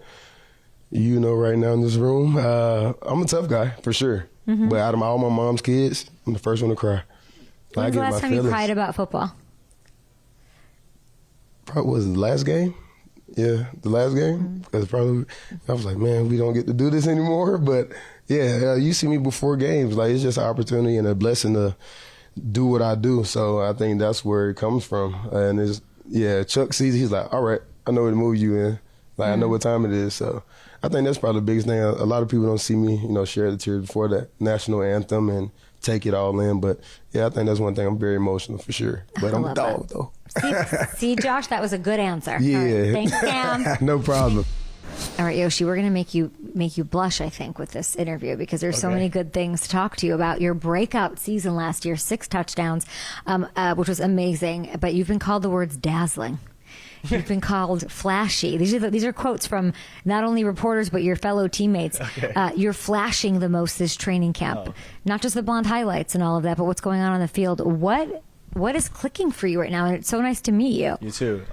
right now in this room. I'm a tough guy for sure, but out of all my mom's kids, I'm the first one to cry. When was the last time you cried about football? Probably was the last game. Yeah, the last game. Because probably I was like, man, we don't get to do this anymore. But yeah, you see me before games. Like, it's just an opportunity and a blessing to do what I do. So I think that's where it comes from. And it's, Chuck sees it. He's like, all right, I know what move you in. Like, I know what time it is. So I think that's probably the biggest thing. A lot of people don't see me, share the tears before that national anthem and take it all in. But yeah, I think that's one thing. I'm very emotional for sure. But I'm a dog, though. See, Josh, that was a good answer. Yeah. All right, thanks, Cam. No problem. All right, Yoshi, we're going to make you blush, I think, with this interview because there's so many good things to talk to you about. Your breakout season last year, 6 touchdowns, which was amazing. But you've been called the words dazzling. You've been called flashy. These are quotes from not only reporters but your fellow teammates. Okay. You're flashing the most this training camp. Not just the blonde highlights and all of that, but what's going on the field. What is clicking for you right now? And it's so nice to meet you. You too.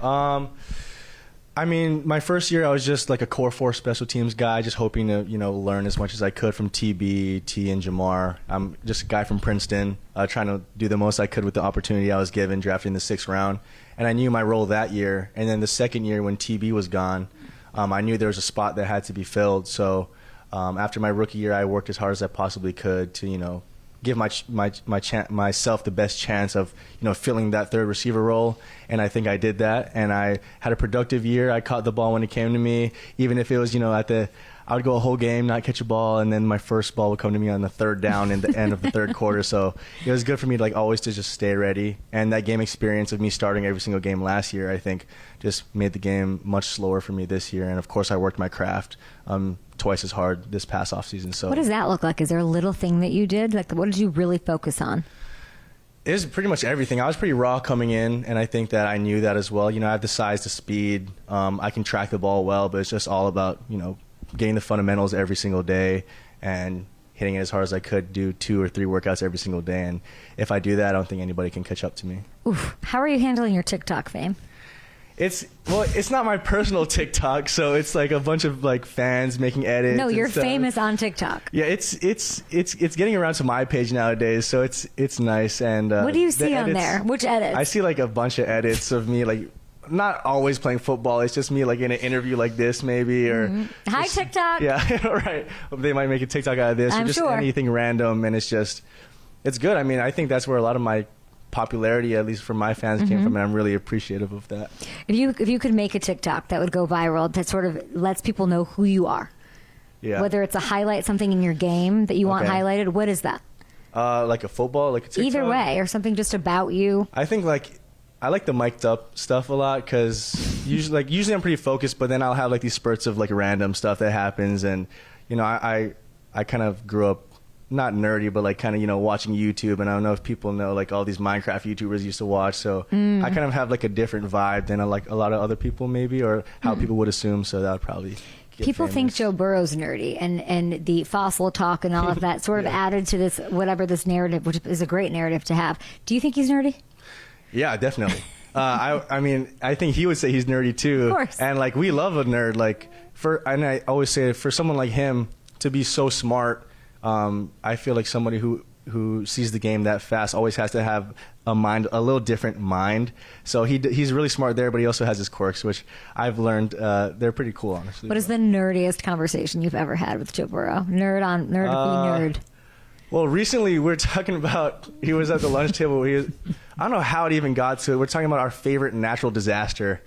I mean, my first year, I was just like a core 4 special teams guy, just hoping to, learn as much as I could from TB, T, and Jamar. I'm just a guy from Princeton, trying to do the most I could with the opportunity I was given, drafting in the 6th round. And I knew my role that year. And then the second year when TB was gone, I knew there was a spot that had to be filled. So after my rookie year, I worked as hard as I possibly could to, give myself the best chance of filling that third receiver role, and I think I did that. And I had a productive year. I caught the ball when it came to me, even if it was I would go a whole game not catch a ball, and then my first ball would come to me on the 3rd down in the end of the 3rd quarter. So it was good for me to always to just stay ready. And that game experience of me starting every single game last year, I think, just made the game much slower for me this year. And of course, I worked my craft twice as hard this past offseason. So what does that look like? Is there a little thing that you did? What did you really focus on? It was pretty much everything. I was pretty raw coming in, and I think that I knew that as well. I have the size, the speed. I can track the ball well, but it's just all about, getting the fundamentals every single day and hitting it as hard as I could, do 2 or 3 workouts every single day. And if I do that, I don't think anybody can catch up to me. Oof. How are you handling your TikTok fame? It's not my personal TikTok, so it's like a bunch of fans making edits. No, you're famous on TikTok. Yeah, it's getting around to my page nowadays, so it's nice. And what do you see on there? Which edits? I see a bunch of edits of me not always playing football. It's just me in an interview like this maybe, or Hi TikTok. Yeah, right. They might make a TikTok out of this, or just anything random, and it's good. I mean, I think that's where a lot of my popularity, at least from my fans, came from, and I'm really appreciative of that. If you could make a TikTok that would go viral, that sort of lets people know who you are, whether it's a highlight, something in your game that you want highlighted, what is that? Like a football, like a TikTok? Either way, or something just about you. I think I like the mic'd up stuff a lot because usually I'm pretty focused, but then I'll have these spurts of random stuff that happens, and I kind of grew up not nerdy, but watching YouTube, and I don't know if people know all these Minecraft YouTubers used to watch, so I kind of have a different vibe than a lot of other people maybe, or how people would assume, so that would probably people famous. Think Joe Burrow's nerdy, and the fossil talk and all of that sort of added to this narrative, which is a great narrative to have. Do you think he's nerdy? Yeah, definitely. I mean, I think he would say he's nerdy too. Of course. And we love a nerd. And I always say, for someone like him to be so smart, I feel like somebody who sees the game that fast always has to have a little different mind. So he's really smart there, but he also has his quirks, which I've learned they're pretty cool, honestly. What is the nerdiest conversation you've ever had with Joe Burrow? Nerd. Well, recently we were talking about, he was at the lunch table. I don't know how it even got to it. We're talking about our favorite natural disaster.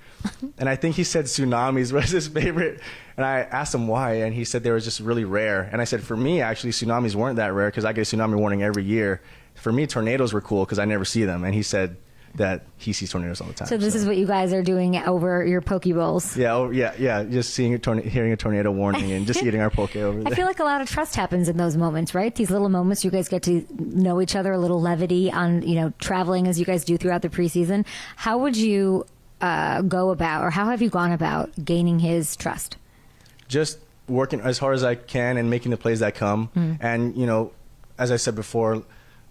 And I think he said tsunamis was his favorite. And I asked him why, and he said they were just really rare. And I said, for me, actually, tsunamis weren't that rare because I get a tsunami warning every year. For me, tornadoes were cool because I never see them. And he said that he sees tornadoes all the time. So this is what you guys are doing over your Poke Bowls. Yeah. Just hearing a tornado warning and just eating our Poke over there. I feel like a lot of trust happens in those moments, right? These little moments, you guys get to know each other, a little levity on, traveling as you guys do throughout the preseason. How would you go about, or how have you gone about gaining his trust? Just working as hard as I can and making the plays that come. And, as I said before,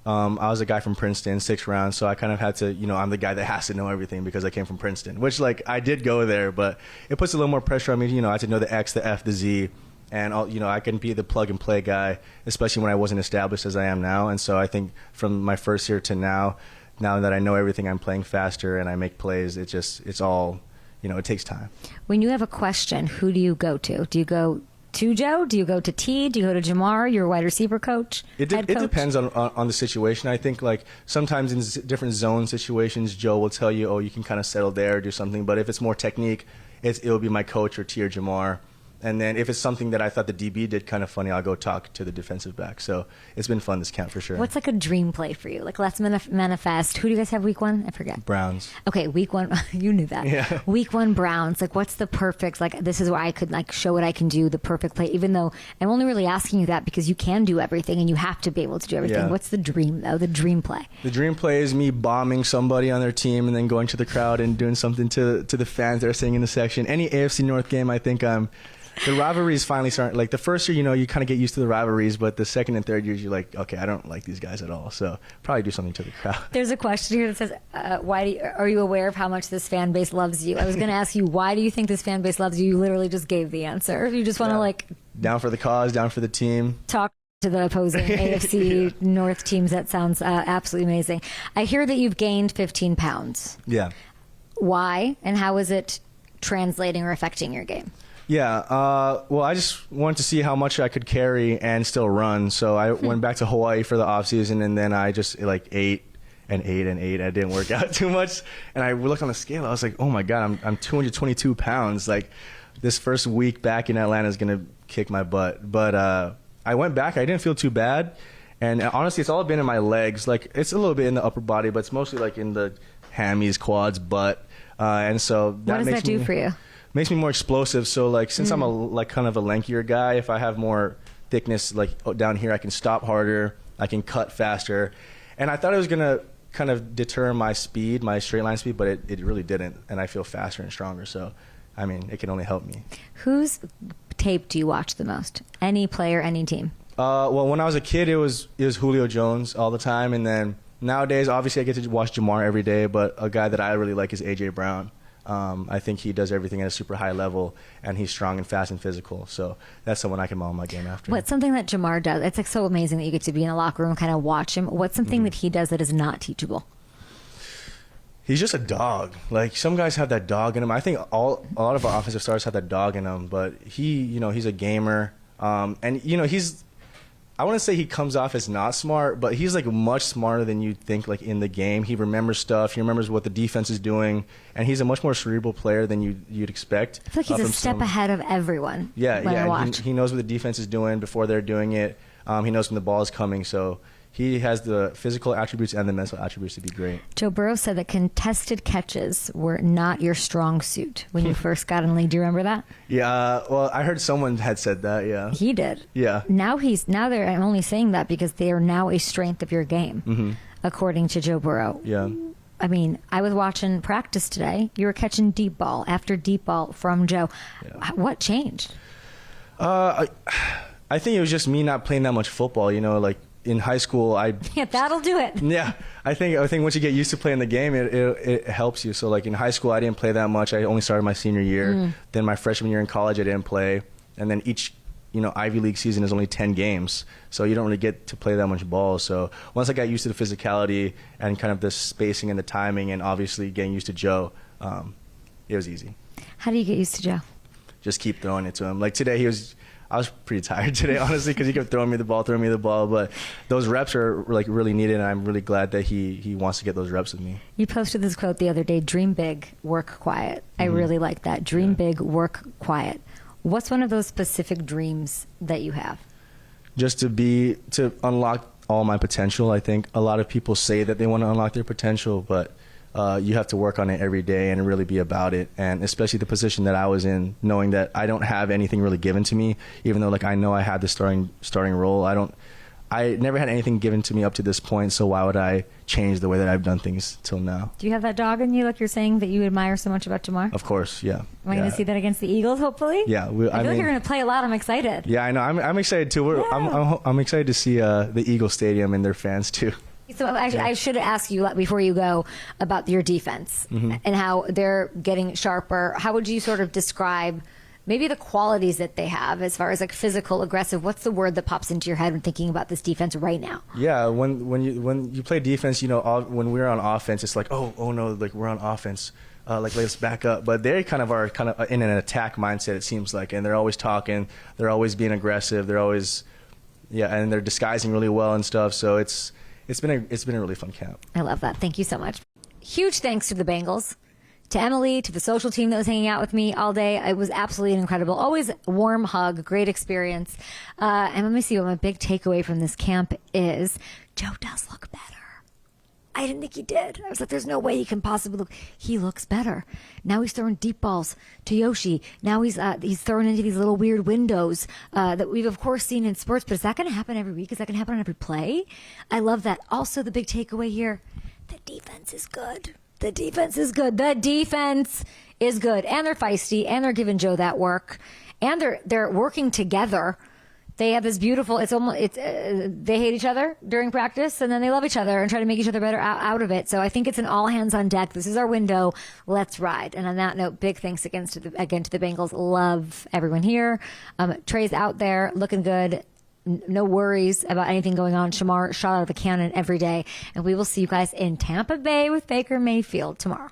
I was a guy from Princeton, 6th round, so I kind of had to, I'm the guy that has to know everything because I came from Princeton, which, I did go there, but it puts a little more pressure on me. I had to know the X, the F, the Z, and I can be the plug and play guy, especially when I wasn't established as I am now. And so I think from my first year to now that I know everything, I'm playing faster and I make plays. It's all, it takes time. When you have a question, who do you go to? Do you go to Joe? Do you go to T? Do you go to Jamar, your wide receiver coach? It depends on the situation. I think like sometimes in different zone situations, Joe will tell you, oh, you can kind of settle there or do something. But if it's more technique, it'll be my coach or T or Jamar. And then if it's something that I thought the DB did kind of funny, I'll go talk to the defensive back. So it's been fun this camp for sure. What's like a dream play for you? Like let's manifest. Who do you guys have week 1? I forget. Browns. Okay, week 1. You knew that. Yeah. Week 1 Browns. Like what's the perfect, like this is where I could like show what I can do, the perfect play, even though I'm only really asking you that because you can do everything and you have to be able to do everything. Yeah. What's the dream though? The dream play? The dream play is me bombing somebody on their team and then going to the crowd and doing something to the fans that are sitting in the section. Any AFC North game, I think the rivalries finally start. Like the first year, you kind of get used to the rivalries, but the second and third years, you're like, okay, I don't like these guys at all. So probably do something to the crowd. There's a question here that says, are you aware of how much this fan base loves you? I was going to ask you, why do you think this fan base loves you? You literally just gave the answer. You just want to down for the cause, down for the team. Talk to the opposing AFC North teams. That sounds absolutely amazing. I hear that you've gained 15 pounds. Yeah. Why and how is it translating or affecting your game? Yeah, well, I just wanted to see how much I could carry and still run. So I went back to Hawaii for the off season, and then I just ate. I didn't work out too much, and I looked on the scale. I was like, oh my god, I'm 222 pounds. Like this first week back in Atlanta is gonna kick my butt. But I went back. I didn't feel too bad, and honestly, it's all been in my legs. Like it's a little bit in the upper body, but it's mostly like in the hammies, quads, butt, and so that what does that do for you? Makes me more explosive. So like since I'm a kind of a lankier guy, if I have more thickness like down here, I can stop harder, I can cut faster. And I thought it was gonna kind of deter my speed, my straight line speed, but it really didn't. And I feel faster and stronger. So I mean, it can only help me. Whose tape do you watch the most? Any player, any team? Well, when I was a kid, it was Julio Jones all the time, and then nowadays, obviously, I get to watch Jamar every day. But a guy that I really like is AJ Brown. I think he does everything at a super high level, and he's strong and fast and physical. So that's someone I can model my game after. What's something that Jamar does? It's like so amazing that you get to be in a locker room and kind of watch him. What's something that he does that is not teachable? He's just a dog. Like some guys have that dog in him. I think a lot of our offensive stars have that dog in them. But he's a gamer, and he's. I want to say he comes off as not smart, but he's like much smarter than you'd think. Like in the game, he remembers stuff. He remembers what the defense is doing, and he's a much more cerebral player than you'd expect. I feel like he's a step ahead of everyone. Yeah. He knows what the defense is doing before they're doing it. He knows when the ball is coming, so he has the physical attributes and the mental attributes to be great. Joe Burrow said that contested catches were not your strong suit when you first got in the league. Do you remember that? Yeah, well, I heard someone had said that, yeah. He did. Yeah. I'm only saying that because they are now a strength of your game, according to Joe Burrow. Yeah. I mean, I was watching practice today. You were catching deep ball after deep ball from Joe. Yeah. What changed? I think it was just me not playing that much football, like in high school, yeah, that'll do it. Yeah, I think once you get used to playing the game, it helps you. So like in high school, I didn't play that much. I only started my senior year. Then my freshman year in college, I didn't play. And then each Ivy League season is only 10 games, so you don't really get to play that much ball. So once I got used to the physicality and kind of the spacing and the timing, and obviously getting used to Joe, it was easy. How do you get used to Joe? Just keep throwing it to him. Like today, I was pretty tired today, honestly, because he kept throwing me the ball. But those reps are like really needed, and I'm really glad that he wants to get those reps with me. You posted this quote the other day: "Dream big, work quiet." I really like that. Dream big, work quiet. What's one of those specific dreams that you have? Just to unlock all my potential. I think a lot of people say that they want to unlock their potential, but you have to work on it every day and really be about it. And especially the position that I was in, knowing that I don't have anything really given to me, even though like I know I had the starting role. I never had anything given to me up to this point, so why would I change the way that I've done things till now? Do you have that dog in you, like you're saying, that you admire so much about Jamar? Of course, yeah. Am I going to see that against the Eagles, hopefully? Yeah. I feel like you're going to play a lot. I'm excited. Yeah, I know. I'm excited, too. I'm excited to see the Eagle Stadium and their fans, too. So I should ask you before you go about your defense and how they're getting sharper. How would you sort of describe maybe the qualities that they have as far as like physical, aggressive. What's the word that pops into your head when thinking about this defense right now? Yeah, when you play defense, when we're on offense, it's like, oh no, like we're on offense. Let's back up. But they kind of are in an attack mindset, it seems like, and they're always talking, they're always being aggressive, they're always, and they're disguising really well and stuff. So it's been a really fun camp. I love that. Thank you so much. Huge thanks to the Bengals, to Emily, to the social team that was hanging out with me all day. It was absolutely incredible. Always a warm hug, great experience. And let me see what my big takeaway from this camp is. Joe does look better. I didn't think he did. I was like, there's no way he can possibly look. He looks better. Now he's throwing deep balls to Yoshi. Now he's throwing into these little weird windows that we've, of course, seen in sports. But is that going to happen every week? Is that going to happen on every play? I love that. Also, the big takeaway here, the defense is good. The defense is good. The defense is good. And they're feisty. And they're giving Joe that work. And they're working together. They have this beautiful, they hate each other during practice, and then they love each other and try to make each other better out of it. So I think it's an all hands on deck. This is our window. Let's ride. And on that note, big thanks again to the Bengals. Love everyone here. Trey's out there looking good. No worries about anything going on. Shamar shot out of a cannon every day. And we will see you guys in Tampa Bay with Baker Mayfield tomorrow.